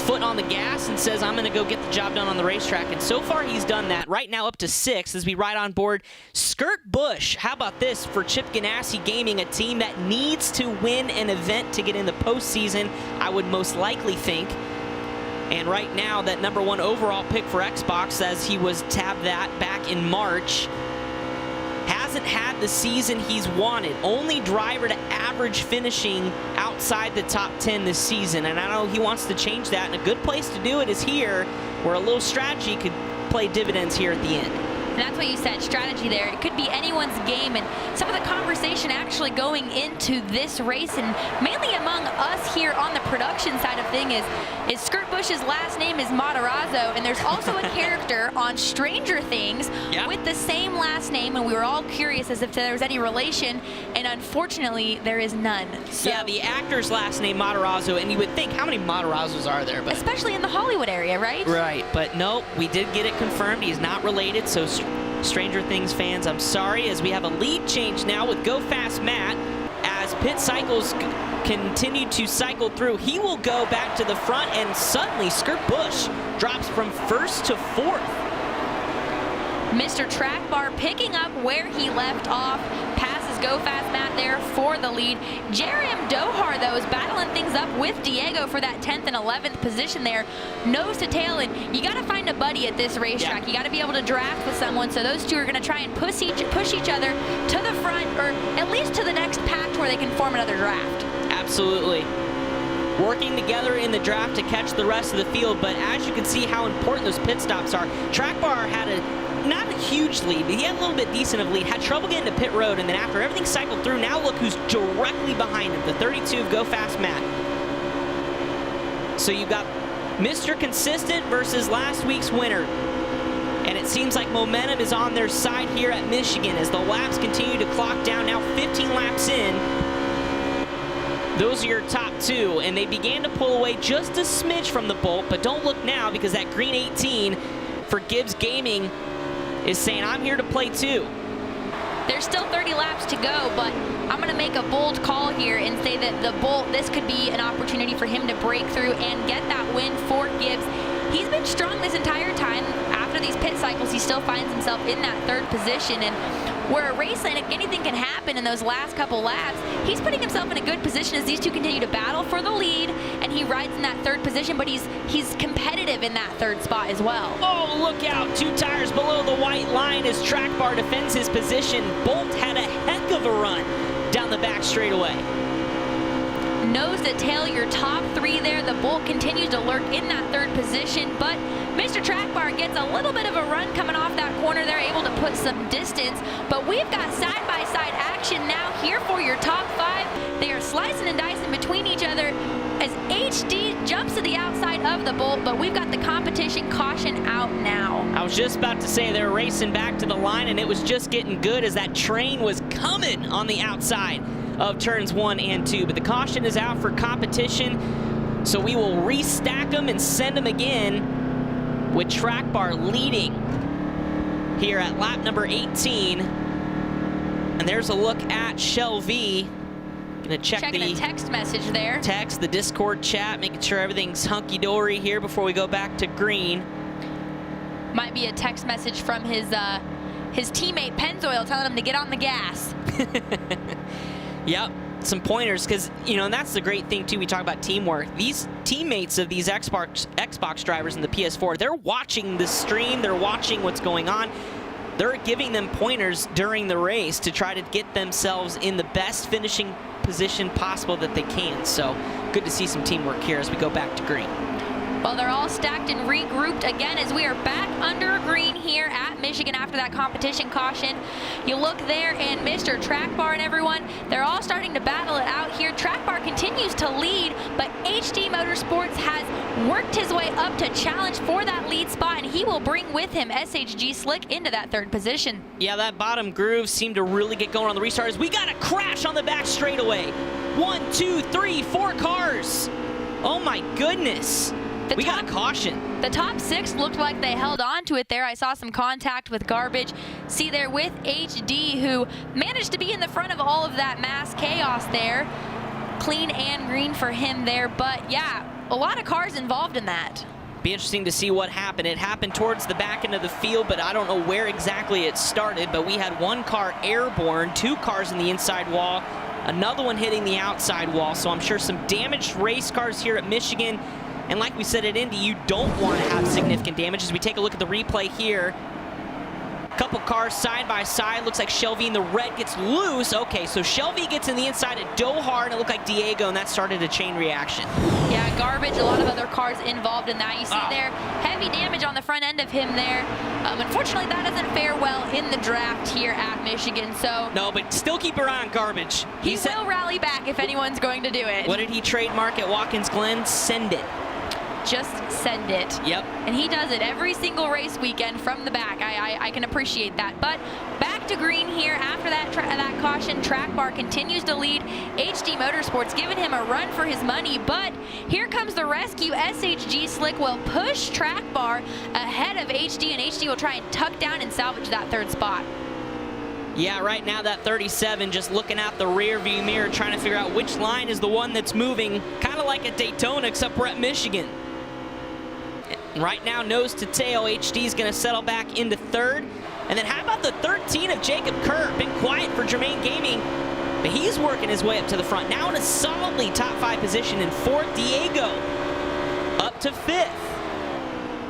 foot on the gas and says, I'm going to go get the job done on the racetrack. And so far, he's done that. Right now, up to 6 as we ride on board Skirt Bush. How about this for Chip Ganassi Gaming, a team that needs to win an event to get in the postseason, I would most likely think. And right now, that number 1 overall pick for Xbox, as he was tabbed that back in March, has hasn't had the season he's wanted. Only driver to average finishing outside the top 10 this season, and I know he wants to change that, and a good place to do it is here, where a little strategy could play dividends here at the end. And that's what you said, strategy there. It could be anyone's game, and some of the conversation actually going into this race, and mainly among us here on the production side of things, is Skirt Bush's last name is Matarazzo, and there's also a character on Stranger Things with the same last name, and we were all curious as if there was any relation, and unfortunately, there is none. So, yeah, the actor's last name, Matarazzo, and you would think, how many Matarazzos are there? But especially in the Hollywood area, right? Right, but nope, we did get it confirmed. He's not related, so Stranger Things fans, I'm sorry, as we have a lead change now with Go Fast Matt. As pit cycles continue to cycle through, he will go back to the front, and suddenly Skirt Bush drops from first to fourth. Mr. Track Bar picking up where he left off, passes Go Fast Matt there for the lead. Jerem Dohar, though, is battling things up with Diego for that 10th and 11th position there, nose to tail, and you got to find a buddy at this racetrack. You got to be able to draft with someone, so those two are going to try and push each other to the front, or at least to the next pact where they can form another draft. Absolutely. Working together in the draft to catch the rest of the field, but as you can see how important those pit stops are, Track Bar had not a huge lead, but he had a little bit decent of lead, had trouble getting to pit road, and then after everything cycled through, now look who's directly behind him, the 32 of Go Fast Matt. So you've got Mr. Consistent versus last week's winner. And it seems like momentum is on their side here at Michigan as the laps continue to clock down, now 15 laps in. Those are your top two, and they began to pull away just a smidge from the Bolt, but don't look now because that green 18 for Gibbs Gaming is saying, I'm here to play too. There's still 30 laps to go, but I'm going to make a bold call here and say that the Bolt, this could be an opportunity for him to break through and get that win for Gibbs. He's been strong this entire time. After these pit cycles, he still finds himself in that third position, and where a race like anything can happen in those last couple laps, he's putting himself in a good position as these two continue to battle for the lead, and he rides in that third position, but he's competitive in that third spot as well. Oh, look out, 2 tires below the white line as Track Bar defends his position. Bolt had a heck of a run down the back straightaway. Nose to tail, your top 3 there. The Bolt continues to lurk in that third position, but Mr. Track Bar gets a little bit of a run coming off that corner. They're able to put some distance, but we've got side-by-side action now here for your top 5. They are slicing and dicing between each other as HD jumps to the outside of the Bolt, but we've got the competition caution out now. I was just about to say they're racing back to the line, and it was just getting good as that train was coming on the outside of turns 1 and 2, but the caution is out for competition, so we will restack them and send them again with Track Bar leading here at lap number 18. And there's a look at Shelby. Gonna checking the text message there. Text, the Discord chat, making sure everything's hunky-dory here before we go back to green. Might be a text message from his teammate Pennzoil telling him to get on the gas. Yep, some pointers, because, you know, and that's the great thing, too. We talk about teamwork. These teammates of these Xbox drivers in the PS4, they're watching the stream. They're watching what's going on. They're giving them pointers during the race to try to get themselves in the best finishing position possible that they can. So good to see some teamwork here as we go back to green. Well, they're all stacked and regrouped again as we are back under green here at Michigan after that competition caution. You look there, and Mr. Track Bar and everyone, they're all starting to battle it out here. Track Bar continues to lead, but HD Motorsports has worked his way up to challenge for that lead spot, and he will bring with him SHG Slick into that third position. Yeah, that bottom groove seemed to really get going on the restarts. We got a crash on the back straightaway. 1, 2, 3, 4 cars. Oh my goodness. We got a caution. The top 6 looked like they held on to it there. I saw some contact with Garbage. See there with HD, who managed to be in the front of all of that mass chaos there. Clean and green for him there. But yeah, a lot of cars involved in that. Be interesting to see what happened. It happened towards the back end of the field, but I don't know where exactly it started. But we had 1 car airborne, 2 cars in the inside wall, another one hitting the outside wall. So I'm sure some damaged race cars here at Michigan. And like we said at Indy, you don't want to have significant damage. As we take a look at the replay here, Couple cars side by side. Looks like Shelby in the red gets loose. Okay, so Shelby gets in the inside at Dohar, and it looked like Diego, and that started a chain reaction. Yeah, garbage. A lot of other cars involved in that. You see there, heavy damage on the front end of him there. Unfortunately, that doesn't fare well in the draft here at Michigan. So no, but still keep your eye on garbage. He will rally back if anyone's going to do it. What did he trademark at Watkins Glen? Send it. Just send it. Yep. And he does it every single race weekend from the back. I can appreciate that. But back to green here after that caution. Track Bar continues to lead. HD Motorsports giving him a run for his money. But here comes the rescue. SHG Slick will push Track Bar ahead of HD, and HD will try and tuck down and salvage that third spot. Yeah, right now that 37 just looking out the rear view mirror, trying to figure out which line is the one that's moving, kind of like at Daytona, except we're at Michigan. Right now, nose to tail, HD is going to settle back into third. And then how about the 13 of Jacob Kerr? Been quiet for Germain Gaming, but he's working his way up to the front. Now in a solidly top 5 position in fourth. Diego up to 5th.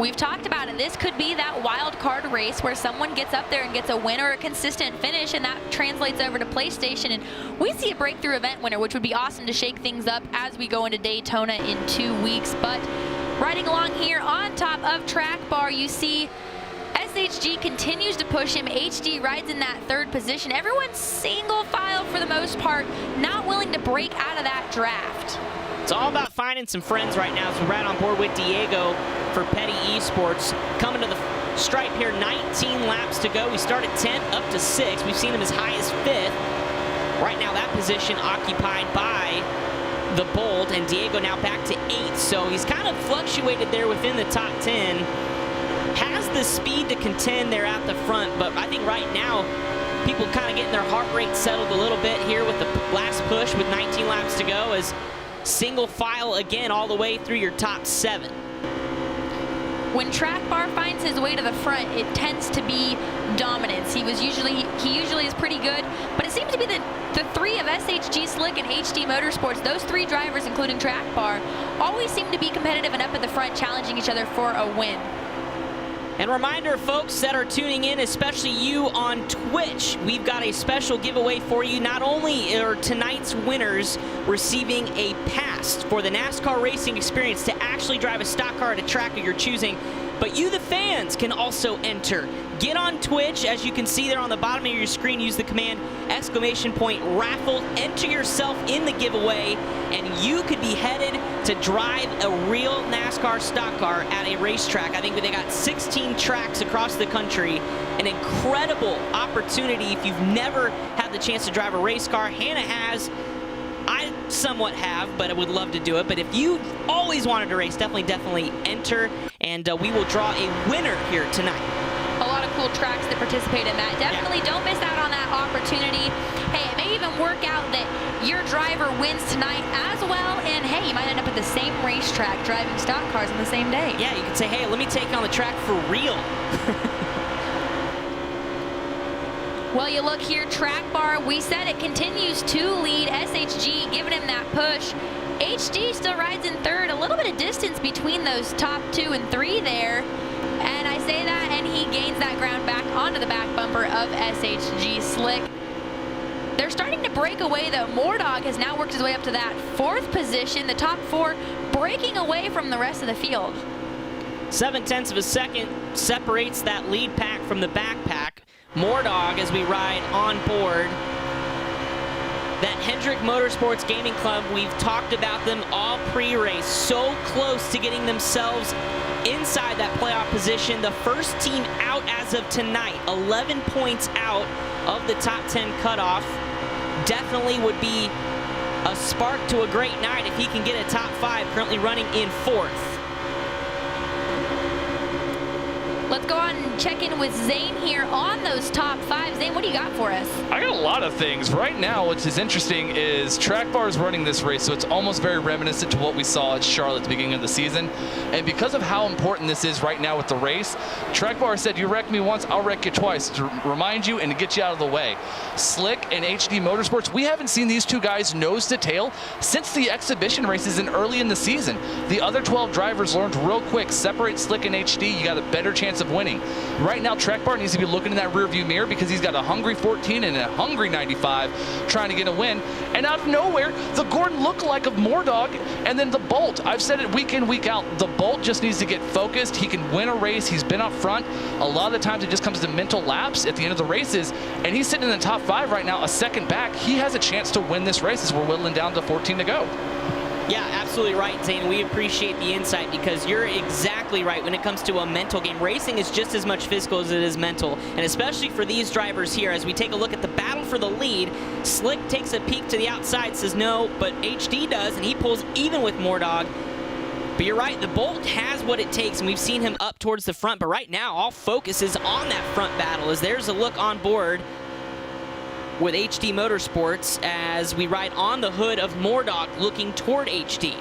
We've talked about it. This could be that wild card race where someone gets up there and gets a win or a consistent finish, and that translates over to PlayStation. And we see a breakthrough event winner, which would be awesome to shake things up as we go into Daytona in 2 weeks. But riding along here on top of Track Bar, you see SHG continues to push him. HD rides in that third position. Everyone's single file for the most part, not willing to break out of that draft. It's all about finding some friends right now. So we're right on board with Diego for Petty Esports. Coming to the stripe here, 19 laps to go. We started 10th up to 6th. We've seen him as high as 5th. Right now that position occupied by the Bolt, and Diego now back to 8th. So he's kind of fluctuated there within the top 10. Has the speed to contend there at the front, but I think right now people kind of getting their heart rate settled a little bit here with the last push with 19 laps to go, as single file again all the way through your top 7. When Track Bar finds his way to the front, it tends to be dominance. He usually is pretty good, but it seems to be the three of SHG Slick and HD Motorsports, those 3 drivers, including Track Bar, always seem to be competitive and up at the front, challenging each other for a win. And reminder, folks that are tuning in, especially you on Twitch, we've got a special giveaway for you. Not only are tonight's winners receiving a pass for the NASCAR racing experience to actually drive a stock car at a track of your choosing, but you, the fans, can also enter. Get on Twitch. As you can see there on the bottom of your screen, use the command !raffle, enter yourself in the giveaway, and you could be headed to drive a real NASCAR stock car at a racetrack. I think they got 16 tracks across the country. An incredible opportunity if you've never had the chance to drive a race car. Hannah has. I somewhat have, but I would love to do it. But if you always wanted to race, definitely enter, and we will draw a winner here tonight. A lot of cool tracks that participate in that. Definitely don't miss out on that opportunity. Hey, it may even work out that your driver wins tonight as well, and hey, you might end up at the same racetrack driving stock cars on the same day. Yeah, you could say, hey, let me take you on the track for real. Well, you look here, Track Bar, we said it continues to lead. SHG giving him that push. HD still rides in third. A little bit of distance between those top 2 and 3 there. And I say that, and he gains that ground back onto the back bumper of SHG Slick. They're starting to break away, though. Mordog has now worked his way up to that 4th position. The top 4 breaking away from the rest of the field. 0.7 of a second separates that lead pack from the back pack. Mordog, as we ride on board that Hendrick Motorsports Gaming Club, we've talked about them all pre-race, so close to getting themselves inside that playoff position. The first team out as of tonight, 11 points out of the top 10 cutoff. Definitely would be a spark to a great night if he can get a top 5, currently running in 4th. Let's go on and check in with Zane here on those top 5. Zane, what do you got for us? I got a lot of things. Right now, what's interesting is Track Bar is running this race, so it's almost very reminiscent to what we saw at Charlotte at the beginning of the season. And because of how important this is right now with the race, Track Bar said, you wreck me once, I'll wreck you twice, to remind you and to get you out of the way. Slick and HD Motorsports, we haven't seen these two guys nose to tail since the exhibition races early in the season. The other 12 drivers learned real quick, separate Slick and HD, you got a better chance chance of winning. Right now, Track Bar needs to be looking in that rearview mirror because he's got a hungry 14 and a hungry 95 trying to get a win. And out of nowhere, the Gordon lookalike of Moordog and then the Bolt. I've said it week in, week out. The Bolt just needs to get focused. He can win a race. He's been up front. A lot of the times it just comes to mental lapse at the end of the races, and he's sitting in the top 5 right now, a second back. He has a chance to win this race as we're whittling down to 14 to go. Yeah, absolutely right, Zane. We appreciate the insight because you're exactly right when it comes to a mental game. Racing is just as much physical as it is mental, and especially for these drivers here, as we take a look at the battle for the lead, Slick takes a peek to the outside, says no, but HD does, and he pulls even with Moordog. But you're right, the Bolt has what it takes, and we've seen him up towards the front, but right now, all focus is on that front battle, as there's a look on board with HD Motorsports as we ride on the hood of Moordog looking toward HD.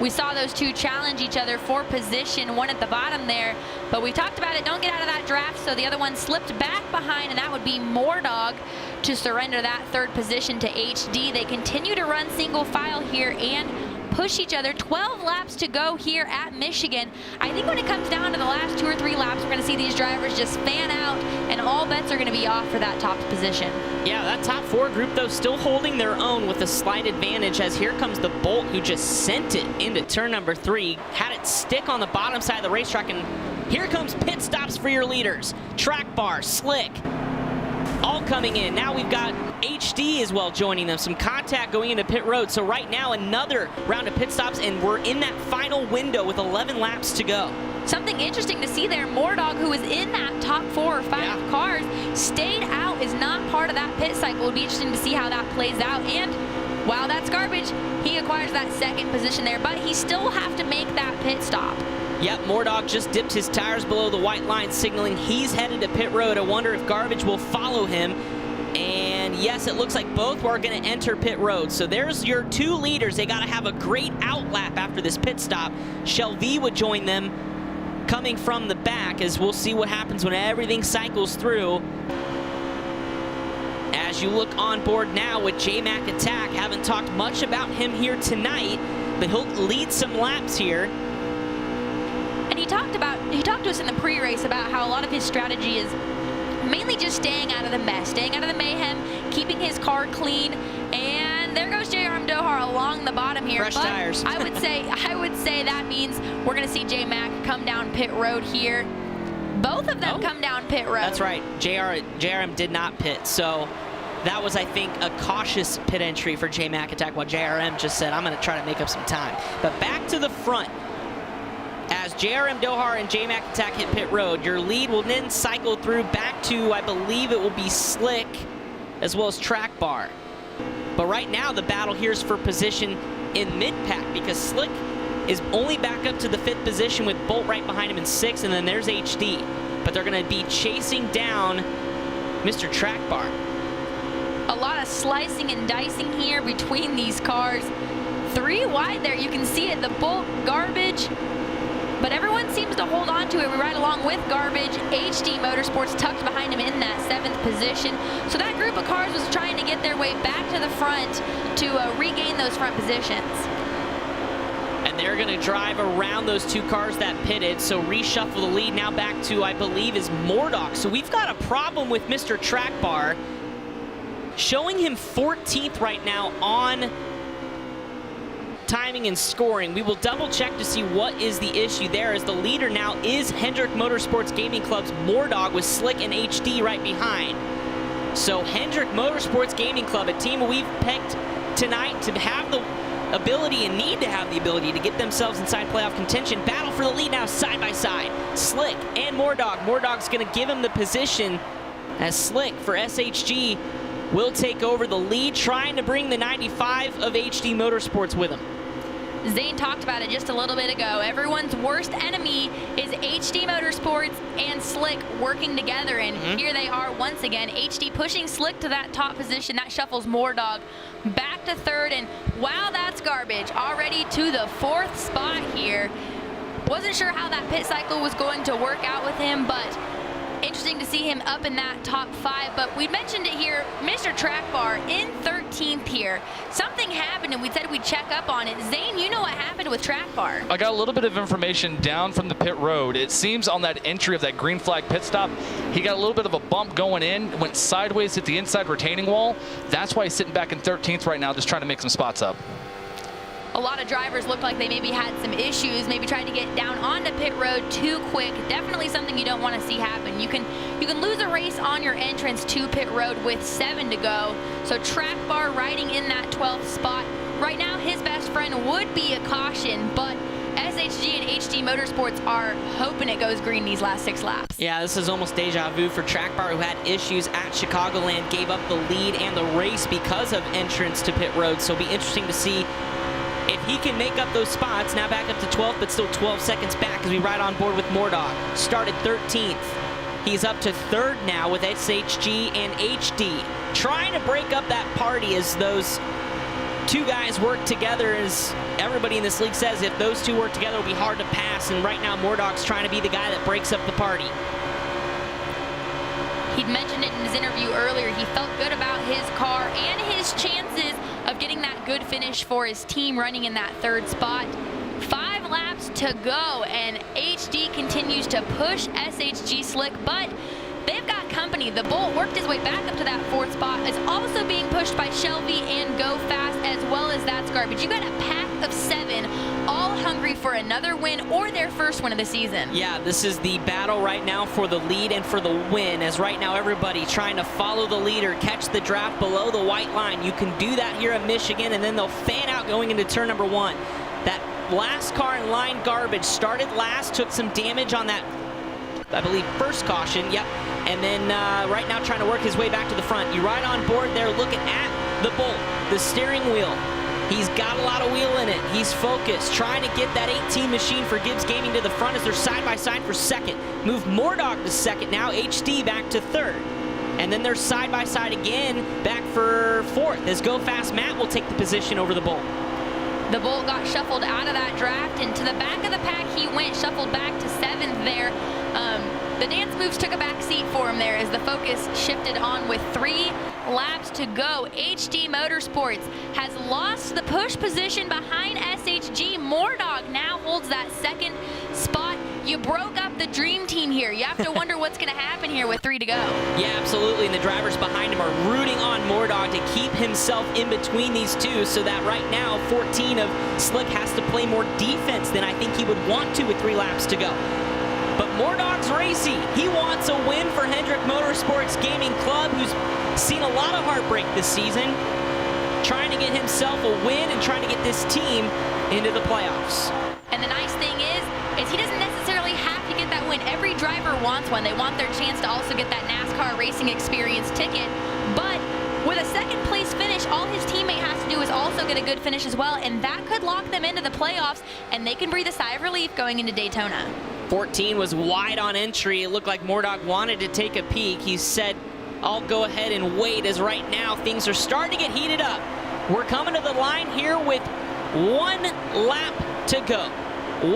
We saw those two challenge each other for position, one at the bottom there, but we talked about it, don't get out of that draft, so the other one slipped back behind, and that would be Moordog to surrender that third position to HD. They continue to run single file here and push each other. 12 laps to go here at Michigan. I think when it comes down to the last 2 or 3 laps, we're going to see these drivers just fan out, and all bets are going to be off for that top position. Yeah, that top 4 group, though, still holding their own with a slight advantage, as here comes the Bolt, who just sent it into turn number 3, had it stick on the bottom side of the racetrack, and here comes pit stops for your leaders. Track Bar, Slick, all coming in. Now we've got HD as well joining them. Some contact going into pit road. So right now, another round of pit stops, and we're in that final window with 11 laps to go. Something interesting to see there, Moordog, who was in that top 4 or 5 cars, stayed out, is not part of that pit cycle. It would be interesting to see how that plays out. And while that's garbage, he acquires that second position there, but he still will have to make that pit stop. Yep, Moordog just dipped his tires below the white line, signaling he's headed to pit road. I wonder if Garbage will follow him. And yes, it looks like both are going to enter pit road. So there's your 2 leaders. They got to have a great out lap after this pit stop. Shelby would join them coming from the back, as we'll see what happens when everything cycles through. As you look on board now with J-Mac Attack, haven't talked much about him here tonight, but he'll lead some laps here. And he talked to us in the pre-race about how a lot of his strategy is mainly just staying out of the mess, staying out of the mayhem, keeping his car clean. And there goes J.R. Dohar along the bottom here. Fresh tires. I would say that means we're going to see J-Mac come down pit road here. Both of them come down pit road. That's right. JRM did not pit, so that was, I think, a cautious pit entry for J-Mac Attack, while JRM just said, I'm going to try to make up some time. But back to the front. As JRM Dohar and J-Mac Attack hit pit road, your lead will then cycle through back to, I believe it will be Slick, as well as Track Bar. But right now, the battle here is for position in mid-pack, because Slick is only back up to the 5th position with Bolt right behind him in 6th, and then there's HD. But they're going to be chasing down Mr. Track Bar. A lot of slicing and dicing here between these cars. 3 wide there, you can see it, the Bolt, Garbage. But everyone seems to hold on to it. We ride along with Garbage. HD Motorsports tucked behind him in that 7th position. So that group of cars was trying to get their way back to the front to regain those front positions. And they're going to drive around those 2 cars that pitted. So reshuffle the lead now back to, I believe, is Moordog. So we've got a problem with Mr. Track Bar, showing him 14th right now on timing and scoring. We will double check to see what is the issue there, as the leader now is Hendrick Motorsports Gaming Club's Moordog with Slick and HD right behind. So Hendrick Motorsports Gaming Club, a team we've picked tonight to have the ability and need to have the ability to get themselves inside playoff contention. Battle for the lead now side by side. Slick and Moordog. Moordog's going to give him the position, as Slick for SHG will take over the lead, trying to bring the 95 of HD Motorsports with him. Zane talked about it just a little bit ago. Everyone's worst enemy is HD Motorsports and Slick working together, and here they are once again. HD pushing Slick to that top position. That shuffles Moordog back to 3rd, and wow, that's Garbage. Already to the 4th spot here. Wasn't sure how that pit cycle was going to work out with him, but interesting to see him up in that top 5. But we mentioned it here, Mr. Track Bar in 13th here. here. Something happened, and we said we'd check up on it. Zane, you know what happened with Track Bar. I got a little bit of information down from the pit road. It seems on that entry of that green flag pit stop, he got a little bit of a bump going in, went sideways, hit the inside retaining wall. That's why he's sitting back in 13th right now, just trying to make some spots up. A lot of drivers looked like they maybe had some issues, maybe trying to get down onto pit road too quick. Definitely something you don't want to see happen. You can lose a race on your entrance to pit road with 7 to go. So Track Bar riding in that 12th spot. Right now, his best friend would be a caution, but SHG and HD Motorsports are hoping it goes green these last 6 laps. Yeah, this is almost deja vu for Track Bar, who had issues at Chicagoland, gave up the lead and the race because of entrance to pit road. So it'll be interesting to see if he can make up those spots. Now back up to 12th, but still 12 seconds back as we ride on board with Mordog. Started 13th. He's up to 3rd now with SHG and HD. Trying to break up that party as those two guys work together. As everybody in this league says, if those two work together, it'll be hard to pass. And right now, Mordog's trying to be the guy that breaks up the party. He'd mentioned it in his interview earlier. He felt good about his car and his chances of getting that good finish for his team running in that 3rd spot. 5 laps to go, and HD continues to push SHG Slick, but they've got company. The Bolt worked his way back up to that 4th spot. It's also being pushed by Shelby and Go Fast, as well as That's Garbage. You got a pack of 7, all hungry for another win or their first win of the season. Yeah, this is the battle right now for the lead and for the win, as right now everybody trying to follow the leader, catch the draft below the white line. You can do that here at Michigan, and then they'll fan out going into turn number 1. That last car in line, Garbage, started last, took some damage on that, I believe, first caution. Yep. And then right now trying to work his way back to the front. You ride on board there looking at the Bolt, the steering wheel. He's got a lot of wheel in it. He's focused, trying to get that 18 machine for Gibbs Gaming to the front as they're side-by-side for 2nd. Move Mordog to 2nd now, HD back to 3rd. And then they're side-by-side again, back for 4th, as Go Fast Matt will take the position over the Bolt. The Bolt got shuffled out of that draft, and to the back of the pack he went, shuffled back to 7th there. The dance moves took a back seat for him there as the focus shifted on with 3 laps to go. HD Motorsports has lost the push position behind SHG. Mordog now holds that 2nd spot. You broke up the dream team here. You have to wonder what's going to happen here with 3 to go. Yeah, absolutely, and the drivers behind him are rooting on Mordog to keep himself in between these two, so that right now 14 of Slick has to play more defense than I think he would want to with 3 laps to go. But Mordog's racy. He wants a win for Hendrick Motorsports Gaming Club, who's seen a lot of heartbreak this season, trying to get himself a win and trying to get this team into the playoffs. And the nice thing is he doesn't necessarily have to get that win. Every driver wants one. They want their chance to also get that NASCAR racing experience ticket. But with a 2nd place finish, all his teammate has to do is also get a good finish as well, and that could lock them into the playoffs, and they can breathe a sigh of relief going into Daytona. 14 was wide on entry. It looked like Mordog wanted to take a peek. He said, I'll go ahead and wait, as right now things are starting to get heated up. We're coming to the line here with 1 lap to go.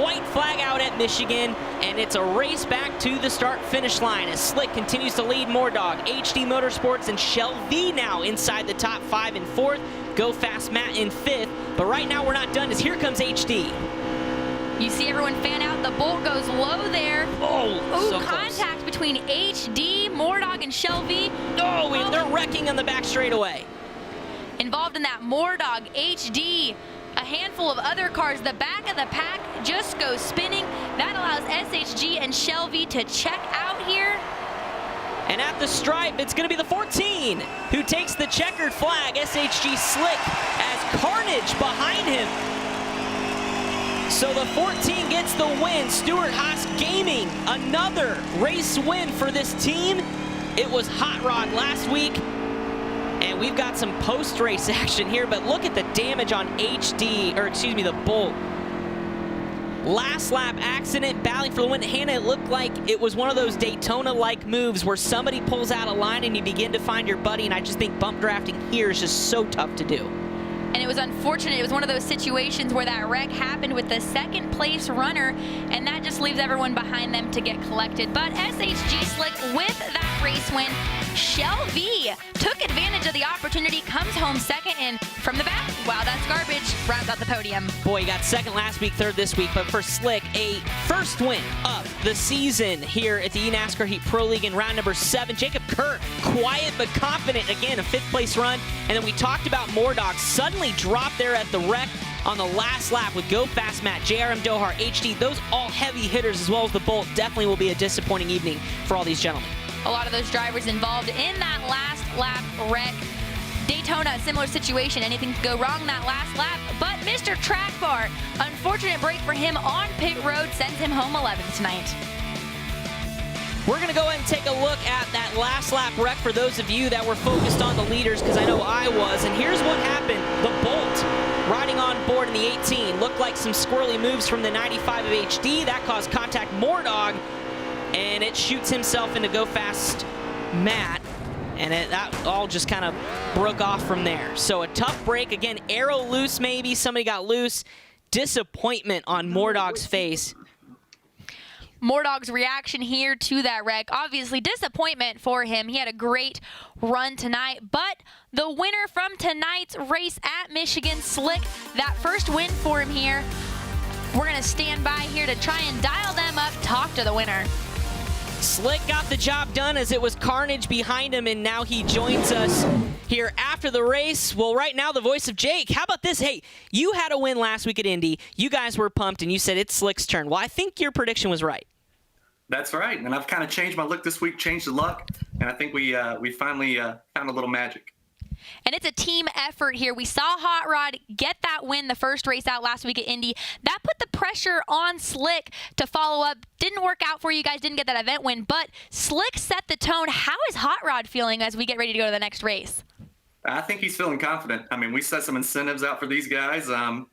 White flag out at Michigan, and it's a race back to the start-finish line as Slick continues to lead Mordog. HD Motorsports and Shelby now inside the top 5 and 4th. Go Fast Matt in 5th. But right now we're not done, as here comes HD. You see everyone fan out. The Bolt goes low there. Oh, so contact close between HD, Mordog, and Shelby. Oh, they're wrecking on the back straightaway. Involved in that Mordog, HD, a handful of other cars. The back of the pack just goes spinning. That allows SHG and Shelby to check out here. And at the stripe, it's going to be the 14 who takes the checkered flag. SHG Slick as Carnage behind him. So the 14 gets the win. Stewart Haas Gaming, another race win for this team. It was Hot Rod last week, and we've got some post-race action here, but look at the damage on the Bolt. Last lap accident, battling for the win. Hannah, it looked like it was one of those Daytona-like moves where somebody pulls out a line and you begin to find your buddy, and I just think bump drafting here is just so tough to do. And it was unfortunate. It was one of those situations where that wreck happened with the 2nd place runner, and that just leaves everyone behind them to get collected. But SHG Slick with that that race win. Shelby took advantage of the opportunity, comes home second, and from the back, wow, that's garbage, rounds out the podium. Boy, he got second last week, third this week, but for Slick, a first win of the season here at the eNASCAR Heat Pro League in round number 7. Jacob Kirk, quiet but confident, again, a 5th place run. And then we talked about Mordog, suddenly dropped there at the wreck on the last lap with Go Fast Matt, JRM Dohar, HD. Those all heavy hitters as well as the Bolt. Definitely will be a disappointing evening for all these gentlemen. A lot of those drivers involved in that last lap wreck. Daytona, similar situation. Anything could go wrong that last lap, but Mr. Track Bar, unfortunate break for him on pit road, sends him home 11th tonight. We're going to go ahead and take a look at that last lap wreck for those of you that were focused on the leaders, because I know I was. And here's what happened. The Bolt riding on board in the 18 looked like some squirrely moves from the 95 of HD. That caused contact Mordog, and it shoots himself into Go Fast Matt. And that all just kind of broke off from there. So a tough break. Again, arrow loose maybe. Somebody got loose. Disappointment on Mordog's face. Mordog's reaction here to that wreck, obviously disappointment for him. He had a great run tonight, but the winner from tonight's race at Michigan, Slick, that first win for him here. We're going to stand by here to try and dial them up, talk to the winner. Slick got the job done as it was carnage behind him, and now he joins us here after the race. Well, right now, the voice of Jake. How about this? Hey, you had a win last week at Indy. You guys were pumped, and you said it's Slick's turn. Well, I think your prediction was right. That's right, and I've kind of changed my look this week, changed the luck, and I think we finally found a little magic. And it's a team effort here. We saw Hot Rod get that win the first race out last week at Indy. That put the pressure on Slick to follow up. Didn't work out for you guys, didn't get that event win, but Slick set the tone. How is Hot Rod feeling as we get ready to go to the next race? I think he's feeling confident. I mean, we set some incentives out for these guys,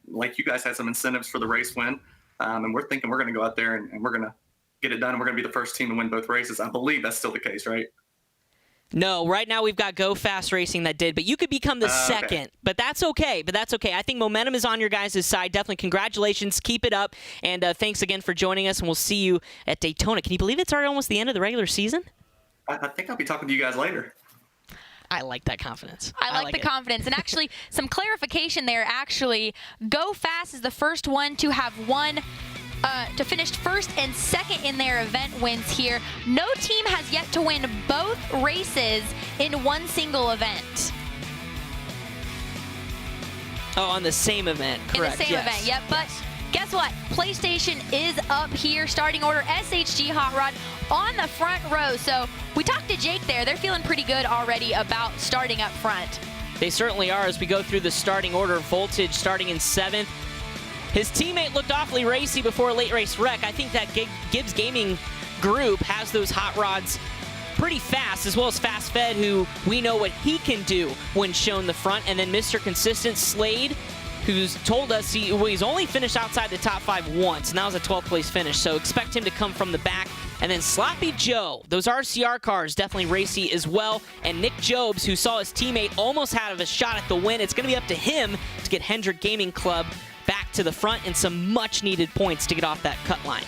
like you guys had some incentives for the race win, and we're thinking we're going to go out there and we're going to get it done, and we're going to be the first team to win both races. I believe that's still the case, right? No, right now we've got Go Fast Racing that did, but you could become the second. Okay. But that's okay. I think momentum is on your guys' side. Definitely congratulations. Keep it up. And thanks again for joining us, and we'll see you at Daytona. Can you believe it's already almost the end of the regular season? I think I'll be talking to you guys later. I like that confidence. I like the confidence. And actually, some clarification there. Actually, Go Fast is the first one to have won to finish first and second in their event wins here. No team has yet to win both races in one single event. Oh, on the same event, correct. In the same event, yep. But guess what? PlayStation is up here. Starting order, SHG Hot Rod on the front row. So we talked to Jake there. They're feeling pretty good already about starting up front. They certainly are as we go through the starting order. Voltage starting in 7th. His teammate looked awfully racy before a late race wreck. I think that Gibbs Gaming group has those hot rods pretty fast, as well as Fast Fed, who we know what he can do when shown the front. And then Mr. Consistent Slade, who's told us he's only finished outside the top 5 once, and that was a 12th place finish. So expect him to come from the back. And then Sloppy Joe, those RCR cars, definitely racy as well. And Nick Jobs, who saw his teammate almost had a shot at the win. It's going to be up to him to get Hendrick Gaming Club back to the front and some much-needed points to get off that cut line.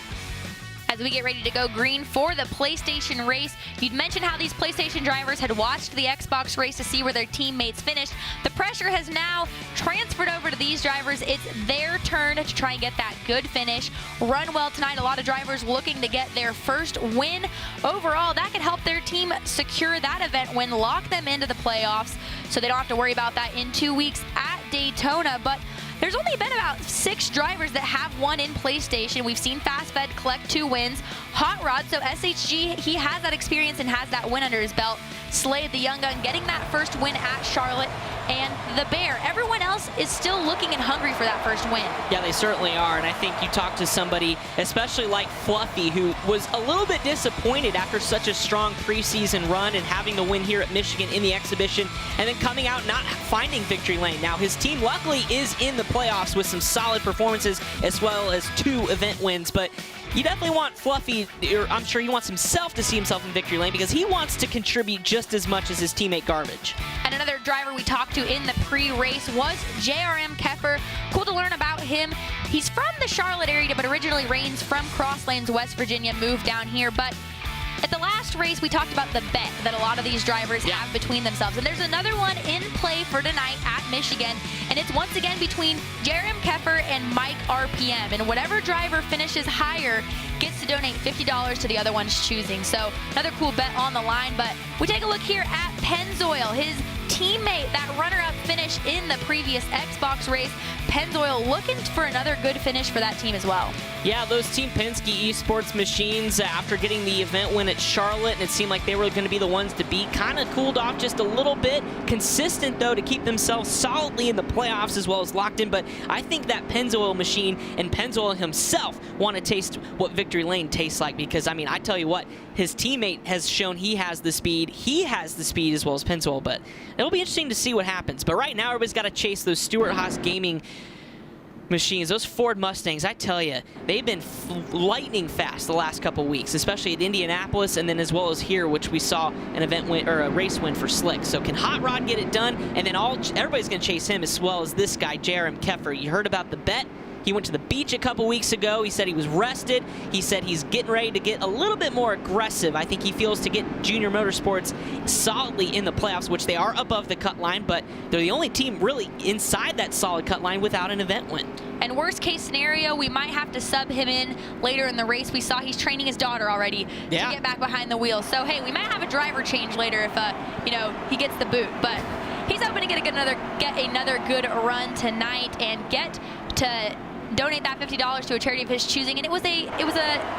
As we get ready to go green for the PlayStation race, you'd mentioned how these PlayStation drivers had watched the Xbox race to see where their teammates finished. The pressure has now transferred over to these drivers. It's their turn to try and get that good finish. Run well tonight. A lot of drivers looking to get their first win. Overall, that could help their team secure that event win, lock them into the playoffs, so they don't have to worry about that in 2 weeks at Daytona. But there's only been about 6 drivers that have won in PlayStation. We've seen Fast Fed collect 2 wins. Hot Rod, so SHG, he has that experience and has that win under his belt. Slade, the young gun, getting that first win at Charlotte. And the Bear, everyone else is still looking and hungry for that first win. Yeah, they certainly are. And I think you talk to somebody, especially like Fluffy, who was a little bit disappointed after such a strong preseason run and having the win here at Michigan in the exhibition, and then coming out not finding victory lane. Now, his team luckily is in the playoffs with some solid performances as well as 2 event wins. But you definitely want Fluffy, or I'm sure he wants himself to see himself in victory lane because he wants to contribute just as much as his teammate Garbage. And another driver we talked to in the pre-race was JRM Keffer. Cool to learn about him. He's from the Charlotte area, but originally reigns from Cross Lanes, West Virginia, moved down here. But At the last race, we talked about the bet that a lot of these drivers have between themselves. And there's another one in play for tonight at Michigan. And it's once again between Jerem Keffer and Mike RPM. And whatever driver finishes higher gets to donate $50 to the other one's choosing. So another cool bet on the line. But we take a look here at Pennzoil, his teammate, that runner-up finish in the previous Xbox race. Pennzoil looking for another good finish for that team as well. Yeah, those Team Penske eSports machines, after getting the event win at Charlotte, and it seemed like they were going to be the ones to beat, kind of cooled off just a little bit. Consistent, though, to keep themselves solidly in the playoffs as well as locked in. But I think that Pennzoil machine and Pennzoil himself want to taste what Victory Lane tastes like, because, I mean, I tell you what, his teammate has shown he has the speed. He has the speed as well as Pennzoil, but it'll be interesting to see what happens. But right now, everybody's got to chase those Stewart-Haas Gaming machines, those Ford Mustangs. I tell you, they've been lightning fast the last couple weeks, especially at Indianapolis, and then as well as here, which we saw an event win or a race win for Slick. So can Hot Rod get it done? And then everybody's going to chase him as well as this guy, Jerem Keffer. You heard about the bet. He went to the beach a couple weeks ago. He said he was rested. He said he's getting ready to get a little bit more aggressive. I think he feels to get Junior Motorsports solidly in the playoffs, which they are above the cut line, but they're the only team really inside that solid cut line without an event win. And worst case scenario, we might have to sub him in later in the race. We saw he's training his daughter already to get back behind the wheel. So, hey, we might have a driver change later if, you know, he gets the boot. But he's hoping to get another good run tonight and get to donate that $50 to a charity of his choosing. And it was a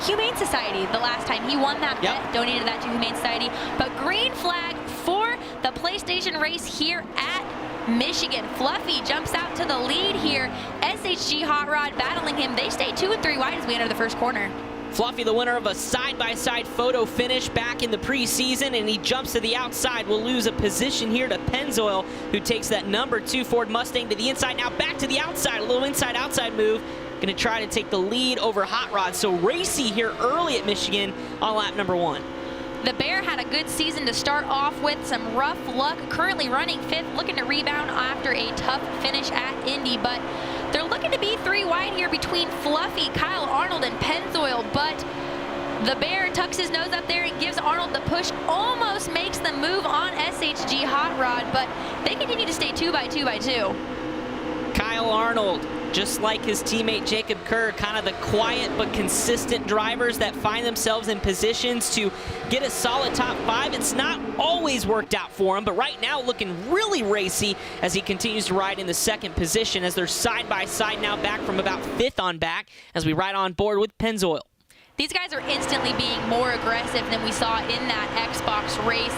Humane Society the last time he won that bet, donated that to Humane Society. But green flag for the PlayStation race here at Michigan. Fluffy jumps out to the lead here. SHG Hot Rod battling him. They stay 2 and 3 wide as we enter the first corner. Fluffy, the winner of a side-by-side photo finish back in the preseason, and he jumps to the outside. Will lose a position here to Pennzoil, who takes that number 2 Ford Mustang to the inside. Now back to the outside, a little inside-outside move. Going to try to take the lead over Hot Rod. So racy here early at Michigan on lap number 1. The Bear had a good season to start off with, some rough luck, currently running 5th, looking to rebound after a tough finish at Indy, but they're looking to be 3 wide here between Fluffy, Kyle Arnold, and Pennzoil, but the Bear tucks his nose up there and gives Arnold the push, almost makes the move on SHG Hot Rod, but they continue to stay 2 by 2 by 2. Kyle Arnold, just like his teammate Jacob Kerr, kind of the quiet but consistent drivers that find themselves in positions to get a solid top 5. It's not always worked out for him, but right now looking really racy as he continues to ride in the 2nd position as they're side by side now, back from about 5th on back as we ride on board with Pennzoil. These guys are instantly being more aggressive than we saw in that Xbox race.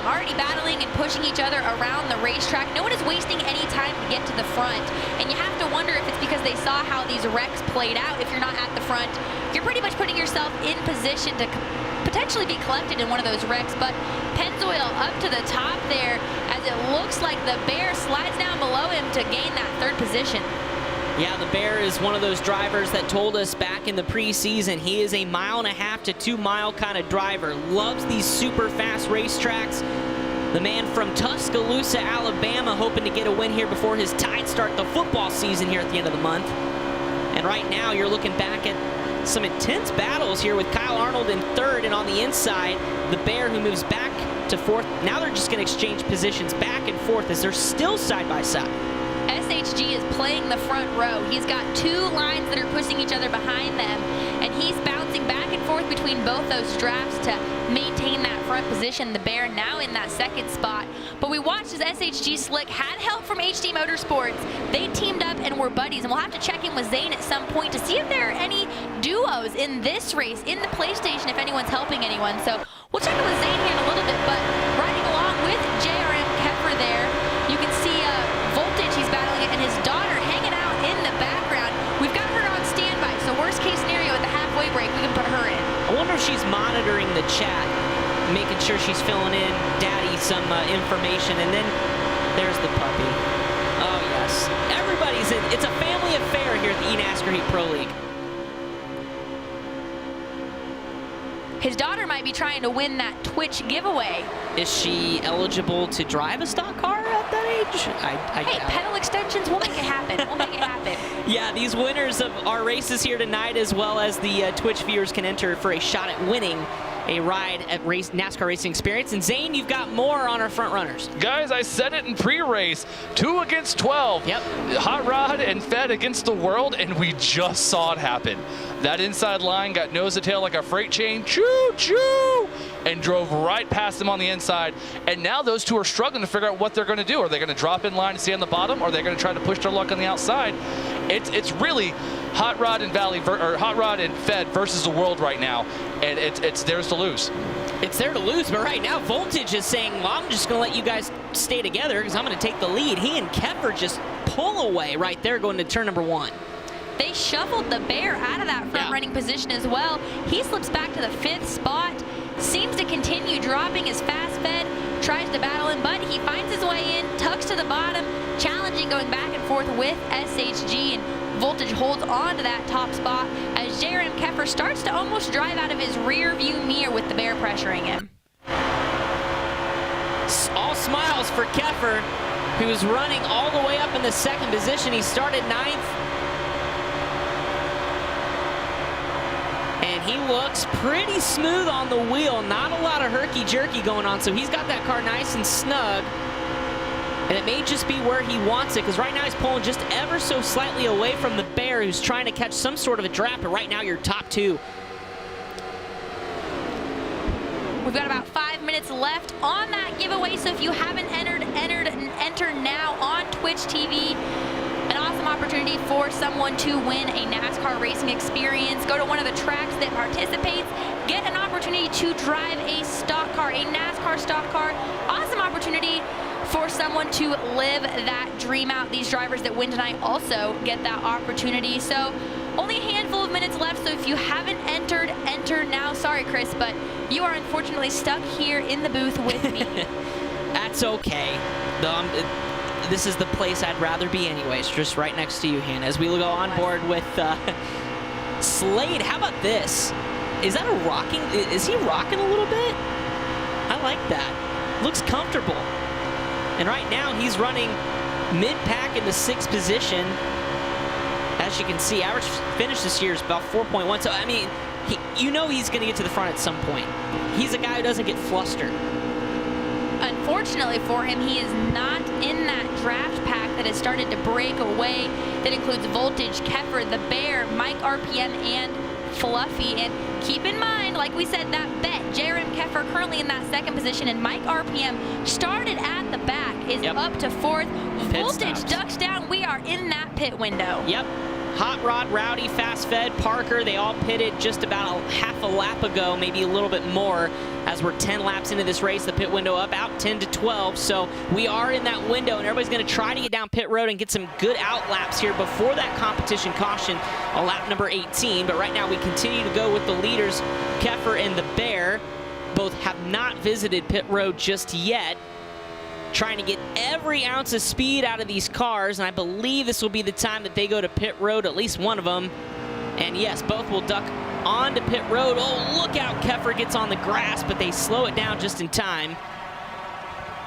Already battling and pushing each other around the racetrack. No one is wasting any time to get to the front. And you have to wonder if it's because they saw how these wrecks played out. If you're not at the front, you're pretty much putting yourself in position to potentially be collected in one of those wrecks. But Pennzoil up to the top there as it looks like the Bear slides down below him to gain that 3rd position. Yeah, the Bear is one of those drivers that told us back in the preseason he is a 1.5 to 2 mile kind of driver. Loves these super fast racetracks. The man from Tuscaloosa, Alabama, hoping to get a win here before his Tide start the football season here at the end of the month. And right now you're looking back at some intense battles here with Kyle Arnold in 3rd, and on the inside, the Bear who moves back to 4th. Now they're just going to exchange positions back and forth as they're still side by side. SHG is playing the front row. He's got 2 lines that are pushing each other behind them, and he's bouncing back and forth between both those drafts to maintain that front position. The Bear now in that 2nd spot. But we watched as SHG Slick had help from HD Motorsports. They teamed up and were buddies, and we'll have to check in with Zane at some point to see if there are any duos in this race, in the PlayStation, if anyone's helping anyone. So we'll check in with Zane here in a little bit, but riding along with JRM Keffer there, you can see Voltage, he's battling it, and his daughter hanging out in the background. We've got her on standby, so worst case scenario at the halfway break, we can put her in. I wonder if she's monitoring the chat, making sure she's filling in Daddy some information, and then there's the puppy. Oh yes, everybody's in. It's a family affair here at the eNASCAR Heat Pro League. His daughter might be trying to win that Twitch giveaway. Is she eligible to drive a stock car at that age? Hey, pedal extensions, we'll make it happen. We'll make it happen. Yeah, these winners of our races here tonight, as well as the Twitch viewers, can enter for a shot at winning a ride at NASCAR Racing Experience. And Zane, you've got more on our front runners. Guys, I said it in pre-race, 2 against 12. Yep. Hot Rod and Fed against the world, and we just saw it happen. That inside line got nose to tail like a freight train, choo-choo, and drove right past them on the inside. And now those two are struggling to figure out what they're going to do. Are they going to drop in line and stay on the bottom, or are they going to try to push their luck on the outside? It's really Hot Rod and Hot Rod and Fed versus the world right now, and it's theirs to lose. It's there to lose, but right now Voltage is saying, well, I'm just going to let you guys stay together because I'm going to take the lead. He and Keffer just pull away right there going to turn number 1. They shuffled the Bear out of that front running position as well. He slips back to the 5th spot, seems to continue dropping as Fast Fed tries to battle him, but he finds his way in, tucks to the bottom, challenging, going back and forth with SHG, and Voltage holds on to that top spot as J.R.M. Keffer starts to almost drive out of his rear view mirror with the Bear pressuring him. All smiles for Keffer, who is running all the way up in the 2nd position. He started 9th. And he looks pretty smooth on the wheel. Not a lot of herky-jerky going on, so he's got that car nice and snug. And it may just be where he wants it, because right now he's pulling just ever so slightly away from the Bear, who's trying to catch some sort of a draft, but right now you're top 2. We've got about 5 minutes left on that giveaway, so if you haven't enter now on Twitch TV. An awesome opportunity for someone to win a NASCAR racing experience. Go to one of the tracks that participates, get an opportunity to drive a stock car, a NASCAR stock car. Awesome opportunity for someone to live that dream out. These drivers that win tonight also get that opportunity. So only a handful of minutes left, so if you haven't entered, enter now. Sorry, Chris, but you are unfortunately stuck here in the booth with me. That's okay. This is the place I'd rather be anyways, just right next to you, Hannah. As we go on board with Slade, how about this? Is that a rocking? Is he rocking a little bit? I like that. Looks comfortable. And right now he's running mid-pack in the 6th position. As you can see, average finish this year is about 4.1. So, I mean, you know he's going to get to the front at some point. He's a guy who doesn't get flustered. Unfortunately for him, he is not in that draft pack that has started to break away. That includes Voltage, Keffer, the Bear, Mike RPM, and Fluffy. And keep in mind, like we said, that bet, J.R.M. Keffer currently in that 2nd position, and Mike RPM started at the back, is up to 4th. Voltage ducks down. We are in that pit window. Yep. Hot Rod, Rowdy, Fast Fed, Parker, they all pitted just about half a lap ago, maybe a little bit more, as we're 10 laps into this race. The pit window up, out 10 to 12, so we are in that window, and everybody's going to try to get down pit road and get some good out laps here before that competition caution on lap number 18. But right now we continue to go with the leaders, Keffer and the Bear. Both have not visited pit road just yet, trying to get every ounce of speed out of these cars, and I believe this will be the time that they go to pit road, at least one of them. And yes, both will duck onto pit road. Oh, look out, Keffer gets on the grass, but they slow it down just in time.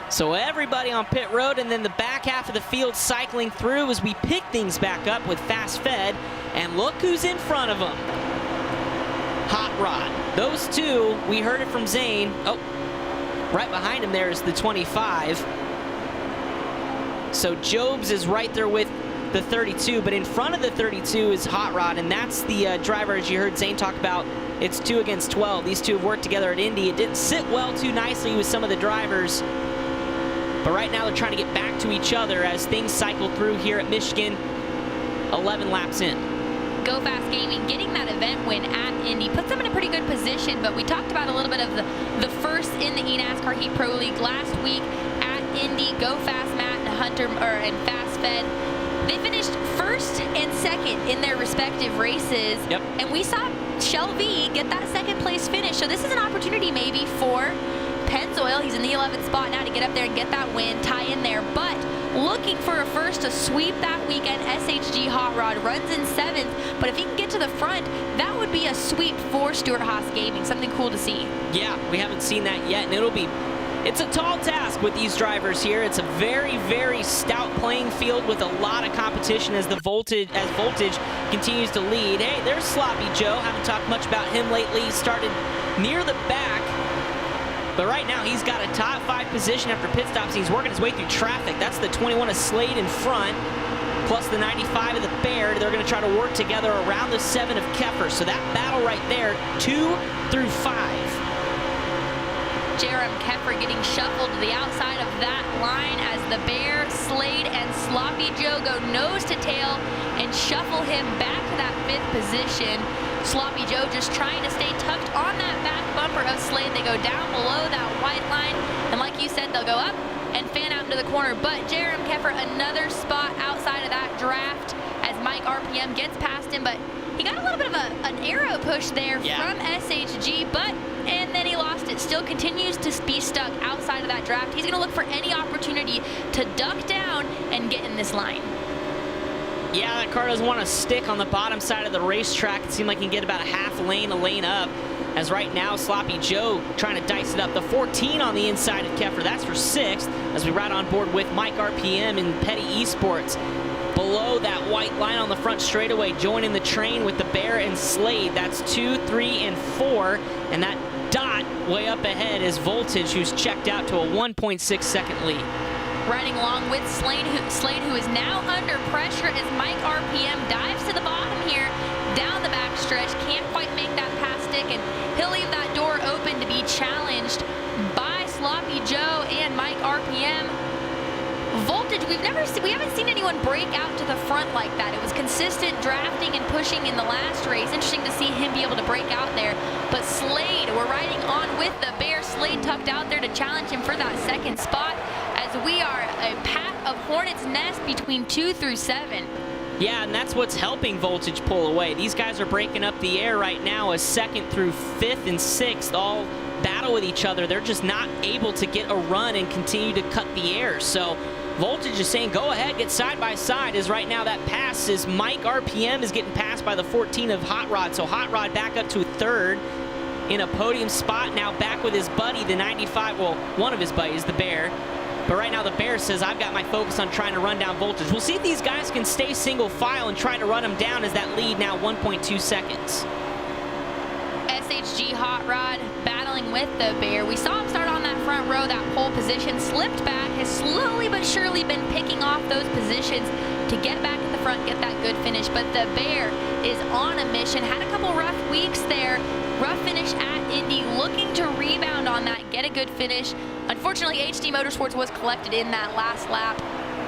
So everybody on pit road, and then the back half of the field cycling through as we pick things back up with Fast Fed, and look who's in front of them. Hot Rod. Those two, we heard it from Zane. Oh, right behind him there is the 25. So Jobs is right there with the 32, but in front of the 32 is Hot Rod, and that's the driver, as you heard Zane talk about. It's 2 against 12. These two have worked together at Indy. It didn't sit well too nicely with some of the drivers, but right now they're trying to get back to each other as things cycle through here at Michigan, 11 laps in. Go Fast Gaming getting that event win at Indy puts them in a pretty good position, but we talked about a little bit of the first in the eNASCAR Heat Pro League last week at Indy. Go Fast Matt and Hunter and Fast Fed, they finished 1st and 2nd in their respective races. Yep. And we saw Shelby get that 2nd place finish, so this is an opportunity maybe for Pennzoil. He's in the 11th spot now to get up there and get that win, tie in there, but looking for a first to sweep that weekend. SHG Hot Rod runs in 7th, but if he can get to the front, that would be a sweep for Stewart Haas Gaming. Something cool to see. Yeah, we haven't seen that yet, and it's a tall task with these drivers here. It's a very, very stout playing field with a lot of competition as Voltage continues to lead. Hey, there's Sloppy Joe. Haven't talked much about him lately. He started near the back. But right now, he's got a top 5 position after pit stops. He's working his way through traffic. That's the 21 of Slade in front, plus the 95 of the Bear. They're going to try to work together around the 7 of Keffer. So that battle right there, 2 through 5. Jerem Keffer getting shuffled to the outside of that line as the Bear, Slade, and Sloppy Joe go nose to tail and shuffle him back to that 5th position. Sloppy Joe just trying to stay tucked on that back bumper of Slade. They go down below that white line, and like you said, they'll go up and fan out into the corner. But Jerem Keffer, another spot outside of that draft as Mike RPM gets past him, but he got a little bit of an arrow push there from SHG, and then he lost it. Still continues to be stuck outside of that draft. He's going to look for any opportunity to duck down and get in this line. Yeah, that car doesn't want to stick on the bottom side of the racetrack. It seemed like he can get about a half lane, a lane up. As right now, Sloppy Joe trying to dice it up. The 14 on the inside of Keffer, that's for 6th, as we ride on board with Mike RPM and Petty Esports. Below that white line on the front straightaway, joining the train with the Bear and Slade. That's 2, 3, and 4. And that dot way up ahead is Voltage, who's checked out to a 1.6 second lead. Riding along with Slade, who is now under pressure as Mike RPM dives to the bottom here, down the back stretch, can't quite make that pass stick, and he'll leave that door open to be challenged by Sloppy Joe and Mike RPM. Voltage, we haven't seen anyone break out to the front like that. It was consistent drafting and pushing in the last race. Interesting to see him be able to break out there. But Slade, we're riding on with the Bear. Slade tucked out there to challenge him for that 2nd spot, as we are a pack of Hornets' nest between 2 through 7. Yeah, and that's what's helping Voltage pull away. These guys are breaking up the air right now as 2nd through 5th and 6th all battle with each other. They're just not able to get a run and continue to cut the air. So Voltage is saying, go ahead, get side by side, as right now that pass is Mike RPM is getting passed by the 14 of Hot Rod. So Hot Rod back up to 3rd in a podium spot, now back with his buddy, the 95, well, one of his buddies, the Bear. But right now the Bear says, I've got my focus on trying to run down Voltage. We'll see if these guys can stay single file and try to run him down, as that lead now 1.2 seconds. SHG Hot Rod battling with the Bear. We saw him start on that front row, that pole position, slipped back, has slowly but surely been picking off those positions to get back at the front, get that good finish. But the Bear is on a mission, had a couple rough weeks there, rough finish at Indy, looking to rebound on that, get a good finish. Unfortunately, HD Motorsports was collected in that last lap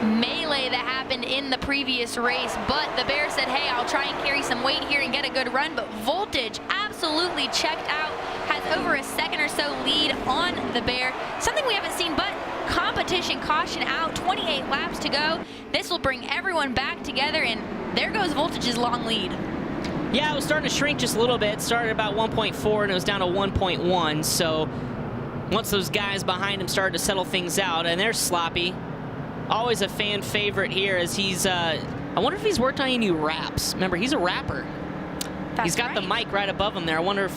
melee that happened in the previous race, but the Bear said, hey, I'll try and carry some weight here and get a good run. But Voltage absolutely checked out, has over a 2nd or so lead on the Bear. Something we haven't seen, but competition caution out, 28 laps to go. This will bring everyone back together, and there goes Voltage's long lead. Yeah, it was starting to shrink just a little bit. It started about 1.4 and it was down to 1.1. So once those guys behind him started to settle things out, and there's Sloppy. Always a fan favorite here, as he's, I wonder if he's worked on any new raps. Remember, he's a rapper. He's got the mic right above him there. I wonder if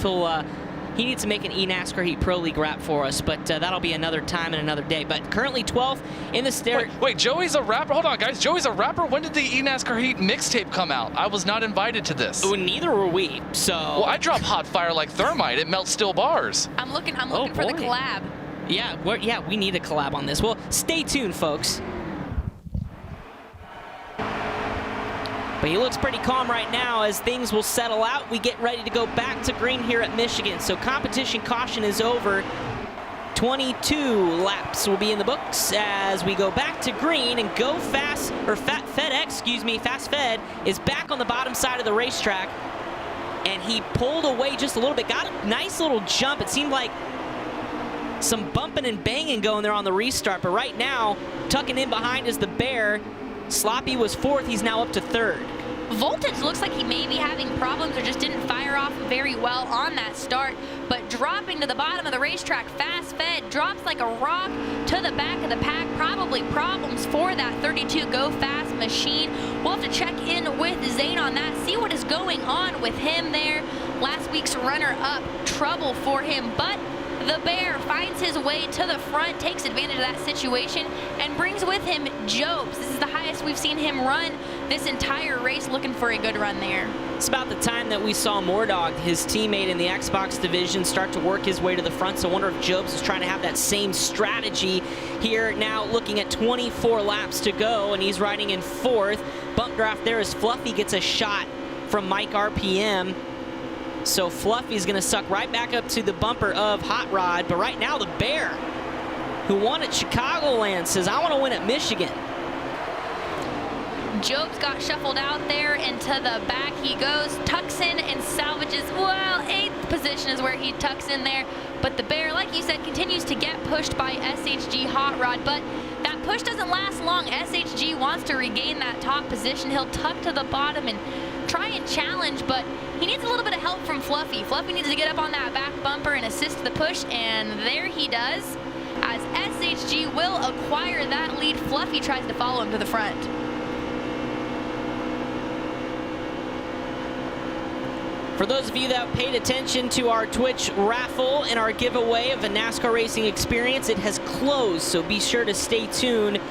he needs to make an eNASCAR Heat Pro League rap for us, but that'll be another time and another day. But currently 12th in the stare. Wait, Joey's a rapper? Hold on, guys. Joey's a rapper? When did the eNASCAR Heat mixtape come out? I was not invited to this. Oh, neither were we, so. Well, I drop hot fire like thermite. It melts steel bars. I'm looking for the collab. Yeah, we need a collab on this. Well, stay tuned, folks. But he looks pretty calm right now as things will settle out. We get ready to go back to green here at Michigan. So competition caution is over. 22 laps will be in the books as we go back to green, and Go Fast, or Fast Fed is back on the bottom side of the racetrack. And he pulled away just a little bit, got a nice little jump. It seemed like some bumping and banging going there on the restart. But right now, tucking in behind is the Bear. Sloppy was 4th, he's now up to 3rd. Voltage looks like he may be having problems or just didn't fire off very well on that start, but dropping to the bottom of the racetrack, Fast Fed drops like a rock to the back of the pack. Probably problems for that 32 Go Fast machine. We'll have to check in with Zane on that, see what is going on with him there. Last week's runner-up, trouble for him, but the Bear finds his way to the front, takes advantage of that situation, and brings with him Jobs. This is the highest we've seen him run this entire race looking for a good run there. It's about the time that we saw Mordog, his teammate in the Xbox division, start to work his way to the front. So I wonder if Jobs is trying to have that same strategy here. Now looking at 24 laps to go, and he's riding in 4th. Bump draft there as Fluffy gets a shot from Mike RPM. So Fluffy's going to suck right back up to the bumper of Hot Rod. But right now the Bear, who won at Chicagoland, says, I want to win at Michigan. Jobs got shuffled out there, and to the back he goes, tucks in and salvages, well, 8th position is where he tucks in there. But the Bear, like you said, continues to get pushed by SHG Hot Rod, but that push doesn't last long. SHG wants to regain that top position. He'll tuck to the bottom and try and challenge, but he needs a little bit of help from Fluffy. Fluffy needs to get up on that back bumper and assist the push, and there he does. As SHG will acquire that lead, Fluffy tries to follow him to the front. For those of you that paid attention to our Twitch raffle and our giveaway of a NASCAR racing experience, it has closed, so be sure to stay tuned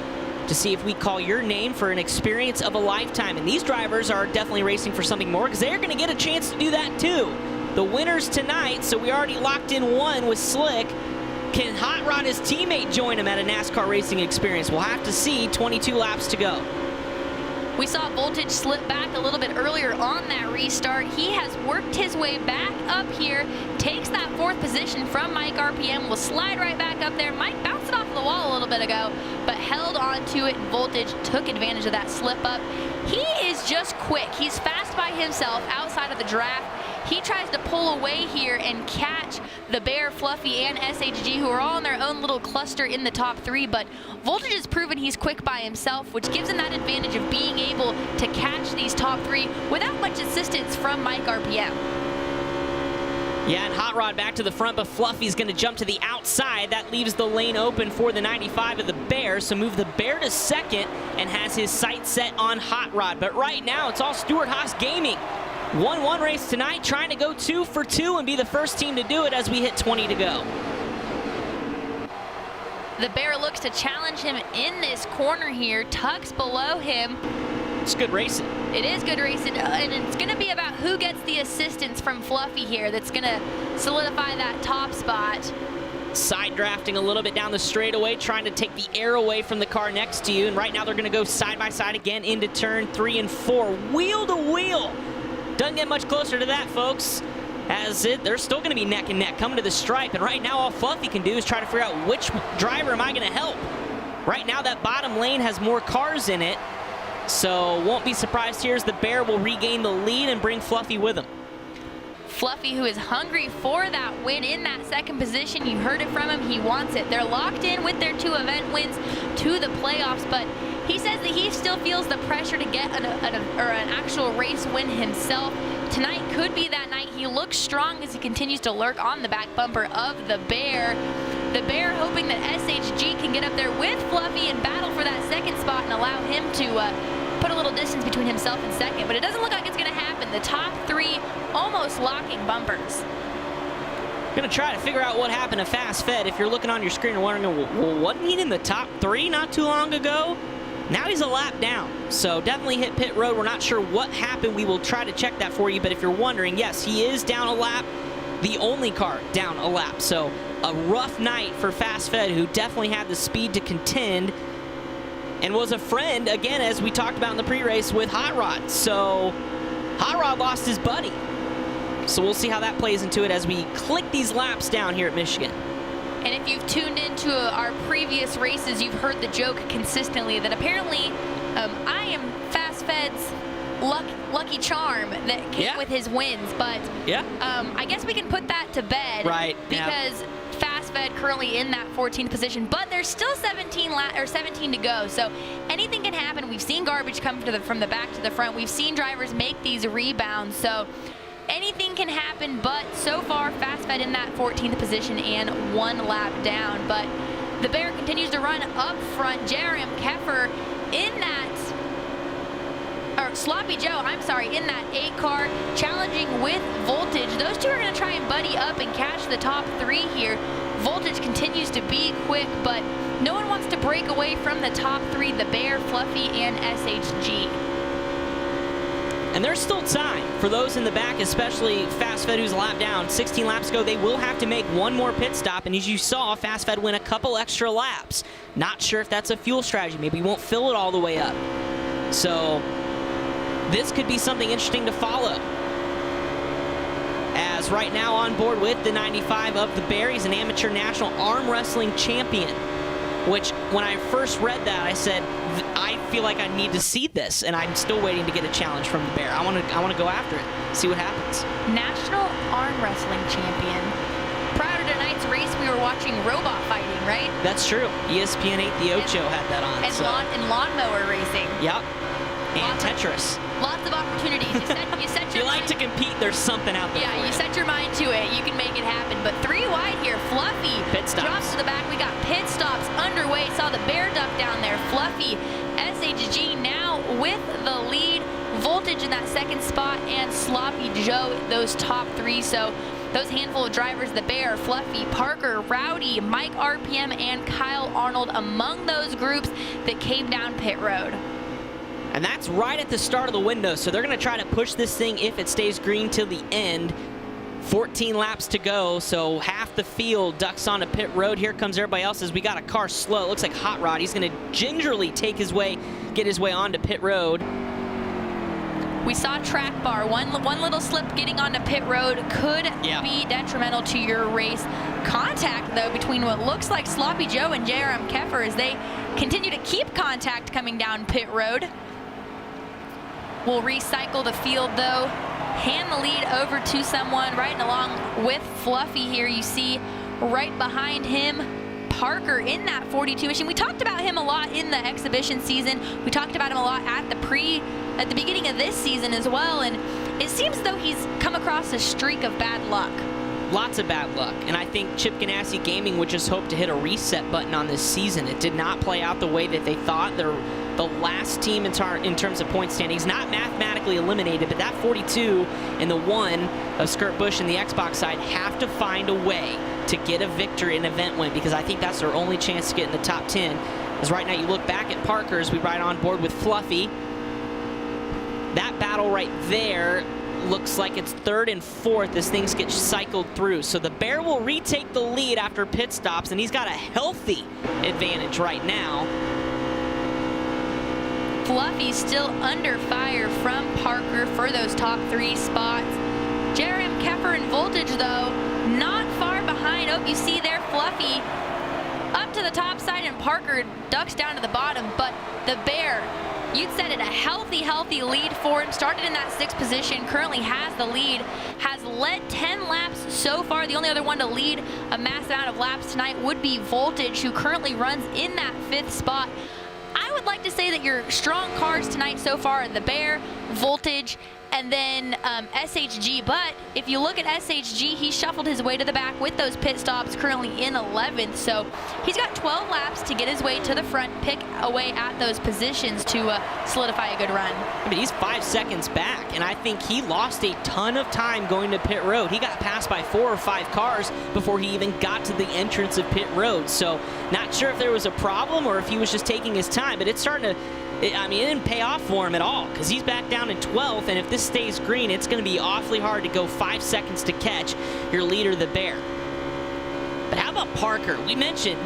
to see if we call your name for an experience of a lifetime. And these drivers are definitely racing for something more, because they're going to get a chance to do that too. The winners tonight, so we already locked in one with Slick. Can Hot Rod, his teammate, join him at a NASCAR racing experience? We'll have to see. 22 laps to go. We saw Voltage slip back a little bit earlier on that restart. He has worked his way back up here, takes that 4th position from Mike RPM, will slide right back up there. Mike bounced it off the wall a little bit ago, but held on to it. Voltage took advantage of that slip up. He is just quick. He's fast by himself outside of the draft. He tries to pull away here and catch the Bear, Fluffy, and SHG, who are all in their own little cluster in the top 3, but Voltage has proven he's quick by himself, which gives him that advantage of being able to catch these top 3 without much assistance from Mike RPM. Yeah, and Hot Rod back to the front, but Fluffy's going to jump to the outside. That leaves the lane open for the 95 of the Bear, so move the Bear to 2nd and has his sights set on Hot Rod. But right now, it's all Stuart Haas Gaming. 1-1 race tonight, trying to go 2 for 2 and be the first team to do it as we hit 20 to go. The Bear looks to challenge him in this corner here, tucks below him. It's good racing. It is good racing, and it's going to be about who gets the assistance from Fluffy here that's going to solidify that top spot. Side drafting a little bit down the straightaway, trying to take the air away from the car next to you, and right now they're going to go side by side again into turn 3 and 4, wheel to wheel. Doesn't get much closer to that, folks, as they're still going to be neck and neck coming to the stripe, and right now all Fluffy can do is try to figure out which driver am I going to help. Right now that bottom lane has more cars in it, so won't be surprised here as the Bear will regain the lead and bring Fluffy with him. Fluffy, who is hungry for that win in that 2nd position. You heard it from him. He wants it. They're locked in with their 2 event wins to the playoffs, but he says that he still feels the pressure to get an actual race win himself. Tonight could be that night. He looks strong as he continues to lurk on the back bumper of the Bear. The Bear hoping that SHG can get up there with Fluffy and battle for that 2nd spot and allow him to put a little distance between himself and 2nd, but it doesn't look like it's going to happen. The top 3 almost locking bumpers. Going to try to figure out what happened to Fast Fed. If you're looking on your screen and wondering, well, wasn't he in the top 3 not too long ago? Now he's a lap down, so definitely hit pit road. We're not sure what happened. We will try to check that for you, but if you're wondering, yes, he is down a lap, the only car down a lap. So a rough night for Fast Fed, who definitely had the speed to contend and was a friend, again, as we talked about in the pre-race, with Hot Rod. So Hot Rod lost his buddy. So we'll see how that plays into it as we click these laps down here at Michigan. And if you've tuned into our previous races, you've heard the joke consistently that apparently I am Fast Fed's lucky charm that came with his wins. But I guess we can put that to bed. Right. Because Fast Fed currently in that 14th position, but there's still 17 to go. So anything can happen. We've seen garbage come from the back to the front. We've seen drivers make these rebounds. So anything can happen, but so far Fast Fed in that 14th position and 1 lap down. But the Bear continues to run up front. Jerem Keffer in that, or Sloppy Joe, I'm sorry, in that 8 car, challenging with Voltage. Those 2 are going to try and buddy up and catch the top 3 here. Voltage continues to be quick, but no one wants to break away from the top 3, the Bear, Fluffy, and SHG. And there's still time for those in the back, especially Fast Fed, who's a lap down. 16 laps to go. They will have to make one more pit stop. And as you saw, Fast Fed win a couple extra laps. Not sure if that's a fuel strategy. Maybe he won't fill it all the way up. So this could be something interesting to follow. As right now on board with the 95 of the Bear, he's an amateur national arm wrestling champion. Which, when I first read that, I said, I feel like I need to see this, and I'm still waiting to get a challenge from the Bear. I want to go after it, see what happens. National arm wrestling champion. Prior to tonight's race, we were watching robot fighting, right? That's true. ESPN 8 The Ocho had that on. And lawnmower racing. Yep. And Tetris. Lots of opportunities. You set If you like to compete, there's something out there. Yeah, you set your mind to it. You can make it happen. But 3 wide here. Fluffy pit stops. Drops to the back. We got pit stops underway. Saw the Bear duck down there. Fluffy, SHG now with the lead. Voltage in that second spot, and Sloppy Joe, those top 3. So those handful of drivers, the Bear, Fluffy, Parker, Rowdy, Mike RPM, and Kyle Arnold among those groups that came down pit road. And that's right at the start of the window, so they're going to try to push this thing, if it stays green, till the end. 14 laps to go, so half the field ducks onto pit road. Here comes everybody else as we got a car slow. It looks like Hot Rod. He's going to gingerly get his way onto pit road. We saw track bar. One little slip getting onto pit road could be detrimental to your race. Contact, though, between what looks like Sloppy Joe and Jerem Keffer as they continue to keep contact coming down pit road. We'll recycle the field, though. Hand the lead over to someone riding along with Fluffy here. You see right behind him Parker in that 42 machine. We talked about him a lot in the exhibition season. We talked about him a lot at the beginning of this season as well, and it seems though he's come across a streak of bad luck. Lots of bad luck, and I think Chip Ganassi Gaming would just hope to hit a reset button on this season. It did not play out the way that they thought. They're the last team in terms of point standings, not mathematically eliminated, but that 42 and the 1 of Skirt Bush and the Xbox side have to find a way to get a victory, an event win, because I think that's their only chance to get in the top 10. As right now you look back at Parker as we ride on board with Fluffy. That battle right there looks like it's 3rd and 4th as things get cycled through. So the Bear will retake the lead after pit stops, and he's got a healthy advantage right now. Fluffy still under fire from Parker for those top 3 spots. Jerem Keffer and Voltage, though, not far behind. Oh, you see there Fluffy up to the top side, and Parker ducks down to the bottom. But the Bear, you'd said it, a healthy lead for him. Started in that 6th position, currently has the lead, has led 10 laps so far. The only other one to lead a mass amount of laps tonight would be Voltage, who currently runs in that 5th spot. I would like to say that your strong cars tonight so far are the Bear, Voltage, and then SHG. But if you look at SHG, he shuffled his way to the back with those pit stops, currently in 11th. So he's got 12 laps to get his way to the front, pick away at those positions to solidify a good run. I mean, he's 5 seconds back, and I think he lost a ton of time going to pit road. He got passed by 4 or 5 cars before he even got to the entrance of pit road. So not sure if there was a problem or if he was just taking his time, but it's starting to, I mean, it didn't pay off for him at all because he's back down in 12th, and if this stays green, it's going to be awfully hard to go 5 seconds to catch your leader, the Bear. But how about Parker? We mentioned,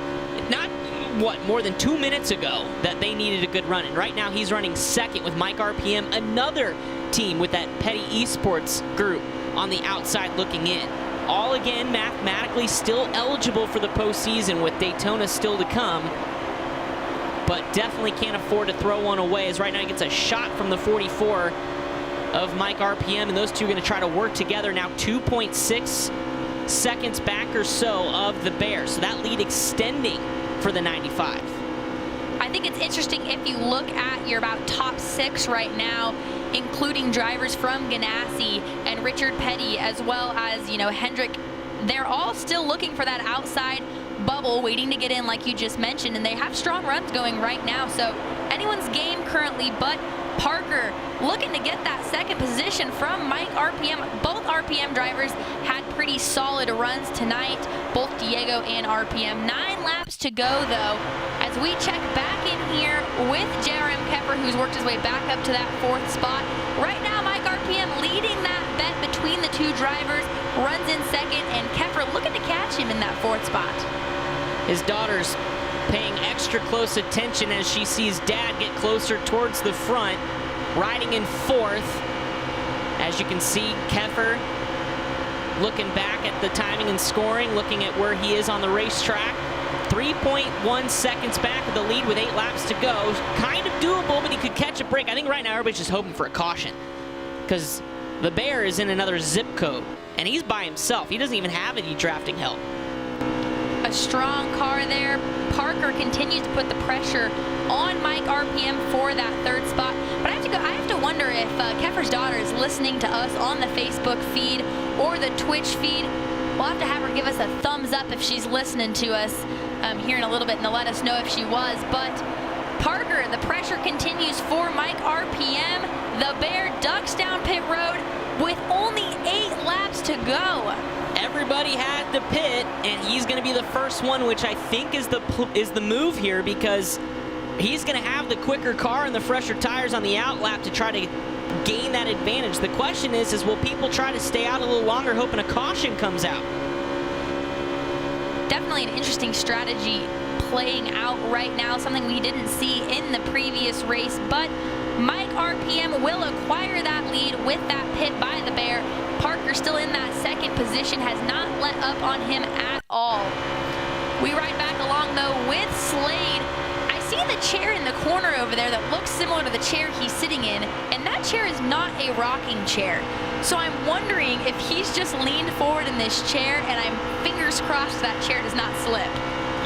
more than 2 minutes ago that they needed a good run, and right now he's running 2nd with Mike RPM, another team with that Petty Esports group on the outside looking in. All again mathematically still eligible for the postseason with Daytona still to come, but definitely can't afford to throw one away, as right now he gets a shot from the 44 of Mike RPM, and those two are going to try to work together now. 2.6 seconds back or so of the Bears, so that lead extending for the 95. I think it's interesting if you look at your about top 6 right now, including drivers from Ganassi and Richard Petty, as well as, Hendrick. They're all still looking for that outside bubble, waiting to get in, like you just mentioned, and they have strong runs going right now. So anyone's game currently, but Parker looking to get that 2nd position from Mike RPM. Both RPM drivers had pretty solid runs tonight, both Diego and RPM. 9 laps to go, though, as we check back in here with Jerem Keffer, who's worked his way back up to that 4th spot. Right now, Mike RPM leading that bet between the two drivers, runs in second, and Keffer looking to catch him in that fourth spot. His daughter's paying extra close attention as she sees Dad get closer towards the front, riding in fourth. As you can see, Keffer looking back at the timing and scoring, looking at where he is on the racetrack. 3.1 seconds back of the lead with 8 laps to go. Kind of doable, but he could catch a break. I think right now everybody's just hoping for a caution because the Bear is in another zip code, and he's by himself. He doesn't even have any drafting help. A strong car there. Parker continues to put the pressure on Mike RPM for that third spot. But I have to wonder if Keffer's daughter is listening to us on the Facebook feed or the Twitch feed. We'll have to have her give us a thumbs up if she's listening to us here in a little bit and to let us know if she was. But Parker, the pressure continues for Mike RPM. The Bear ducks down pit road with only 8 laps to go. Everybody had to pit, and he's going to be the first one, which I think is the move here, because he's going to have the quicker car and the fresher tires on the out lap to try to gain that advantage. The question is will people try to stay out a little longer hoping a caution comes out? Definitely an interesting strategy playing out right now, something we didn't see in the previous race, but Mike RPM will acquire that lead with that pit by the Bear. Parker still in that second position, has not let up on him at all. We ride back along though with Slade. I see the chair in the corner over there that looks similar to the chair he's sitting in, and that chair is not a rocking chair. So I'm wondering if he's just leaned forward in this chair, and I'm fingers crossed that chair does not slip.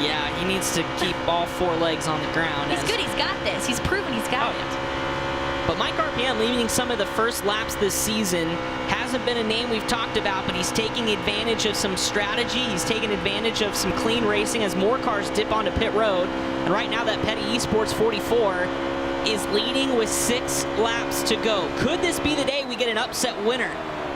Yeah, he needs to keep all 4 legs on the ground. He's good, he's got this. He's proven he's got it. But Mike RPM leading some of the first laps this season hasn't been a name we've talked about, but he's taking advantage of some strategy. He's taking advantage of some clean racing as more cars dip onto pit road. And right now that Petty Esports 44 is leading with 6 laps to go. Could this be the day we get an upset winner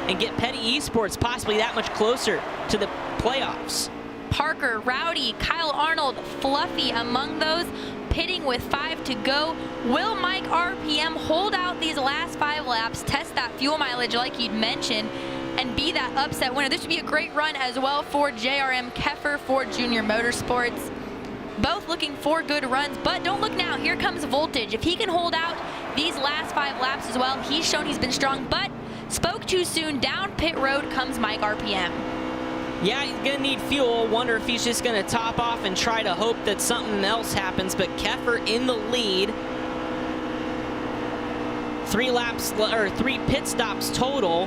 and get Petty Esports possibly that much closer to the playoffs? Parker, Rowdy, Kyle Arnold, Fluffy among those, pitting with 5 to go. Will Mike RPM hold out these last 5 laps, test that fuel mileage like you'd mentioned, and be that upset winner? This would be a great run as well for JRM Keffer for Junior Motorsports. Both looking for good runs, but don't look now. Here comes Voltage. If he can hold out these last 5 laps as well, he's shown he's been strong, but spoke too soon. Down pit road comes Mike RPM. Yeah, he's going to need fuel. Wonder if he's just going to top off and try to hope that something else happens. But Keffer in the lead. 3 pit stops total.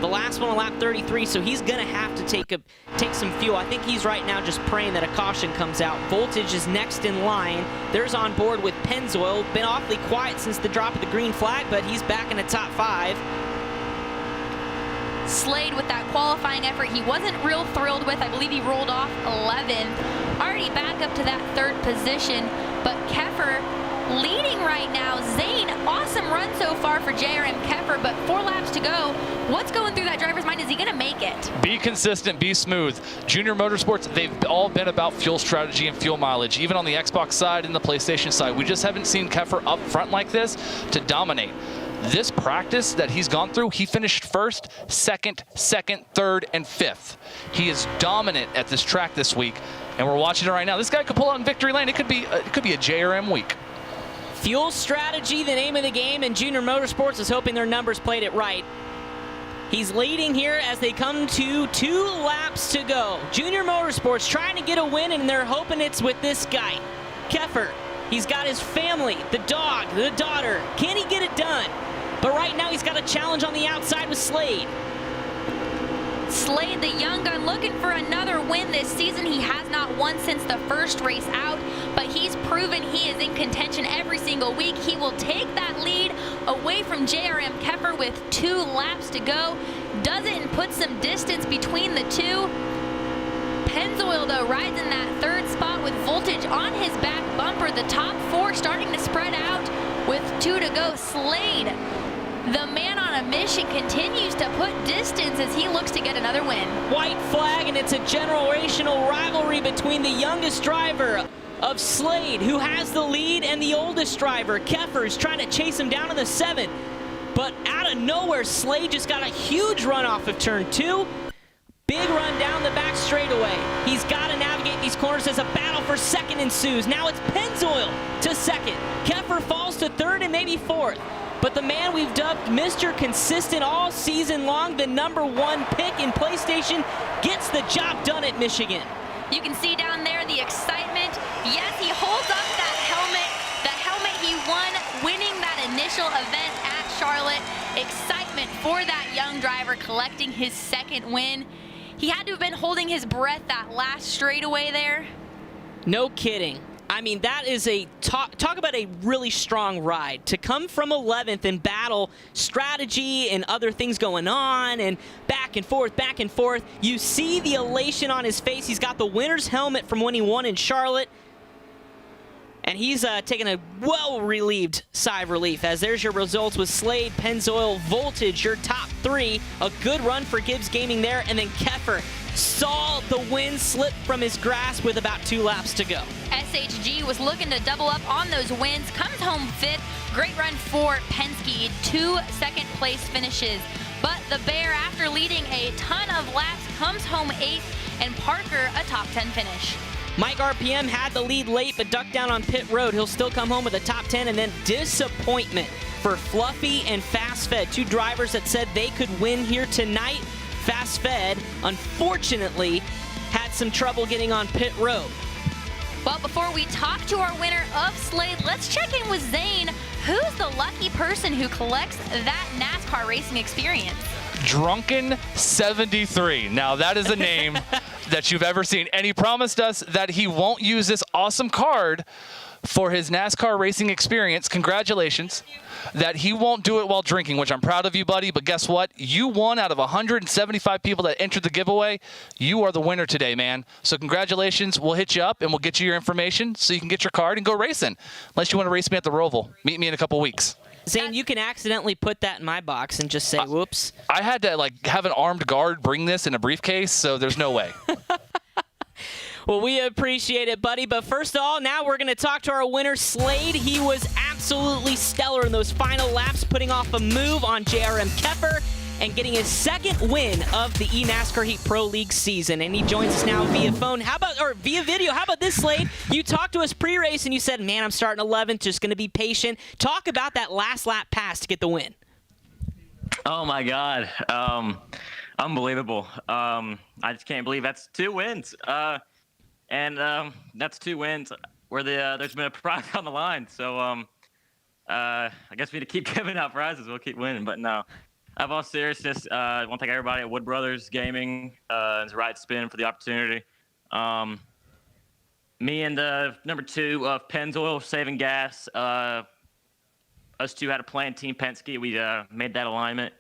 The last one on lap 33, so he's going to have to take some fuel. I think he's right now just praying that a caution comes out. Voltage is next in line. There's on board with Pennzoil. Been awfully quiet since the drop of the green flag, but he's back in the top 5. Slade with that qualifying effort he wasn't real thrilled with. I believe he rolled off 11th. Already back up to that 3rd position, but Keffer leading right now. Zane, awesome run so far for JRM Keffer, but 4 laps to go. What's going through that driver's mind? Is he going to make it? Be consistent, be smooth. Junior Motorsports, they've all been about fuel strategy and fuel mileage, even on the Xbox side and the PlayStation side. We just haven't seen Keffer up front like this to dominate. This practice that he's gone through, he finished 1st, 2nd, 3rd, and 5th. He is dominant at this track this week, and we're watching it right now. This guy could pull out in victory lane. It could be a JRM week. Fuel strategy, the name of the game, and Junior Motorsports is hoping their numbers played it right. He's leading here as they come to 2 laps to go. Junior Motorsports trying to get a win, and they're hoping it's with this guy, Keffer. He's got his family, the dog, the daughter. Can he get it done? But right now he's got a challenge on the outside with Slade. Slade, the young gun, looking for another win this season. He has not won since the first race out, but he's proven he is in contention every single week. He will take that lead away from JRM Keffer with 2 laps to go. Does it and puts some distance between the two. Pennzoil, though, rides in that 3rd spot with Voltage on his back bumper. The top 4 starting to spread out with 2 to go. Slade, the man on a mission, continues to put distance as he looks to get another win. White flag, and it's a generational rivalry between the youngest driver of Slade, who has the lead, and the oldest driver, Keffer, is trying to chase him down in the 7. But out of nowhere, Slade just got a huge run off of turn 2. Big run down the back straightaway. He's got to navigate these corners as a battle for second ensues. Now it's Pennzoil to second. Keffer falls to third and maybe fourth. But the man we've dubbed Mr. Consistent all season long, the #1 pick in PlayStation, gets the job done at Michigan. You can see down there the excitement. Yes, he holds up that helmet. The helmet he won, winning that initial event at Charlotte. Excitement for that young driver collecting his second win. He had to have been holding his breath that last straightaway there. No kidding. I mean, that is a talk about a really strong ride. To come from 11th and battle strategy and other things going on and back and forth, back and forth. You see the elation on his face. He's got the winner's helmet from when he won in Charlotte. And he's taking a well-relieved sigh of relief, as there's your results with Slade, Pennzoil, Voltage, your top 3. A good run for Gibbs Gaming there, and then Keffer saw the win slip from his grasp with about 2 laps to go. SHG was looking to double up on those wins, comes home 5th. Great run for Penske, 2 second-place finishes. But the Bear, after leading a ton of laps, comes home 8th, and Parker a top 10 finish. Mike RPM had the lead late, but ducked down on pit road. He'll still come home with a top 10, and then disappointment for Fluffy and Fast Fed, 2 drivers that said they could win here tonight. Fast Fed, unfortunately, had some trouble getting on pit road. Well, before we talk to our winner of Slade, let's check in with Zane. Who's the lucky person who collects that NASCAR racing experience? Drunken 73. Now that is a name that you've ever seen. And he promised us that he won't use this awesome card for his NASCAR racing experience. Congratulations. That he won't do it while drinking, which I'm proud of you, buddy. But guess what? You won out of 175 people that entered the giveaway. You are the winner today, man. So congratulations. We'll hit you up and we'll get you your information so you can get your card and go racing. Unless you want to race me at the Roval. Meet me in a couple weeks. Zane, you can accidentally put that in my box and just say, whoops. I had to have an armed guard bring this in a briefcase, so there's no way. Well, we appreciate it, buddy. But first of all, now we're going to talk to our winner, Slade. He was absolutely stellar in those final laps, putting off a move on JRM Keffer and getting his second win of the eNASCAR Heat Pro League season. And he joins us now via phone. Or via video. How about this, Slade? You talked to us pre-race and you said, man, I'm starting 11th, just going to be patient. Talk about that last lap pass to get the win. Oh, my God. Unbelievable. I just can't believe that's 2 wins. That's 2 wins where there's been a prize on the line. So I guess we need to keep giving out prizes. We'll keep winning. But no, out of all seriousness, I want to thank everybody at Wood Brothers Gaming and Right Spin for the opportunity. Me and number 2 of Pennzoil saving gas. Us 2 had a plan, Team Penske. We made that alignment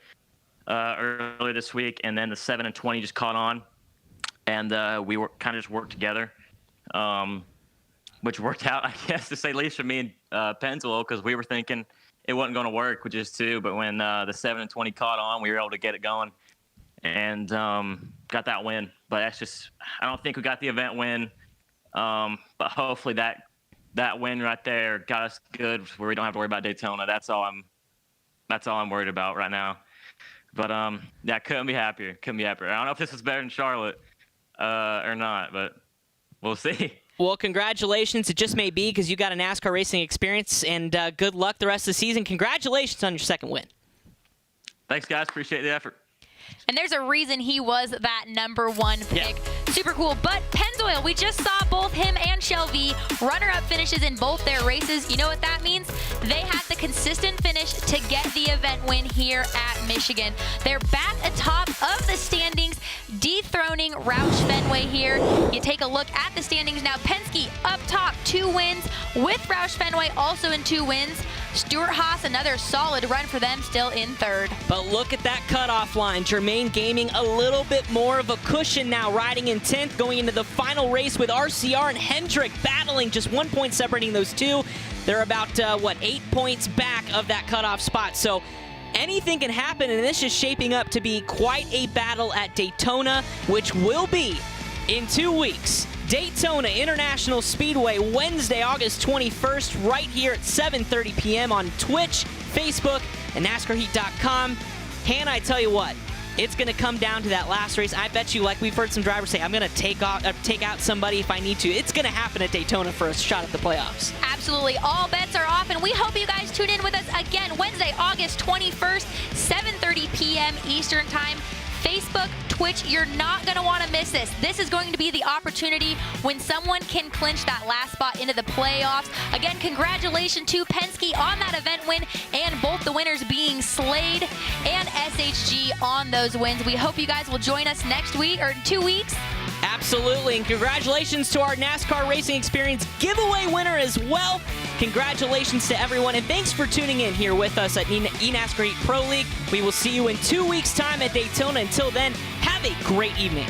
earlier this week, and then the 7 and 20 just caught on, and we were kind of just worked together, which worked out, I guess, to say least for me and Pennzoil, because we were thinking it wasn't going to work with just 2, but when the 7 and 20 caught on, we were able to get it going and got that win. But that's just, I don't think we got the event win, but hopefully that win right there got us good where we don't have to worry about Daytona. That's all I'm worried about right now. But yeah, couldn't be happier. I don't know if this is better than Charlotte or not, but we'll see. Well, congratulations. It just may be because you got a NASCAR racing experience, and good luck the rest of the season. Congratulations on your second win. Thanks, guys. Appreciate the effort. And there's a reason he was that #1 pick. Yeah. Super cool. But Pennzoil, we just saw both him and Shelby runner-up finishes in both their races. You know what that means? They had the consistent finish to get the event win here at Michigan. They're back atop of the standings, dethroning Roush Fenway here. You take a look at the standings now. Penske up top, 2 wins, with Roush Fenway also in 2 wins. Stuart Haas, another solid run for them, still in 3rd. But look at that cutoff line. Germain Gaming a little bit more of a cushion now, riding in 10th, going into the final race with RCR and Hendrick battling, just 1 point separating those 2. They're about, 8 points back of that cutoff spot. So anything can happen, and this is shaping up to be quite a battle at Daytona, which will be in 2 weeks. Daytona International Speedway, Wednesday, August 21st, right here at 7:30 p.m. on Twitch, Facebook, and NASCARheat.com. Hannah, I tell you what, it's going to come down to that last race. I bet you, like we've heard some drivers say, I'm going to take out somebody if I need to. It's going to happen at Daytona for a shot at the playoffs. Absolutely. All bets are off, and we hope you guys tune in with us again Wednesday, August 21st, 7:30 p.m. Eastern Time. Facebook, Twitch, you're not going to want to miss this. This is going to be the opportunity when someone can clinch that last spot into the playoffs. Again, congratulations to Penske on that event win and both the winners being Slade and SHG on those wins. We hope you guys will join us next week or in 2 weeks. Absolutely, and congratulations to our NASCAR Racing Experience giveaway winner as well. Congratulations to everyone, and thanks for tuning in here with us at eNASCAR Heat Pro League. We will see you in 2 weeks' time at Daytona. Until then, have a great evening.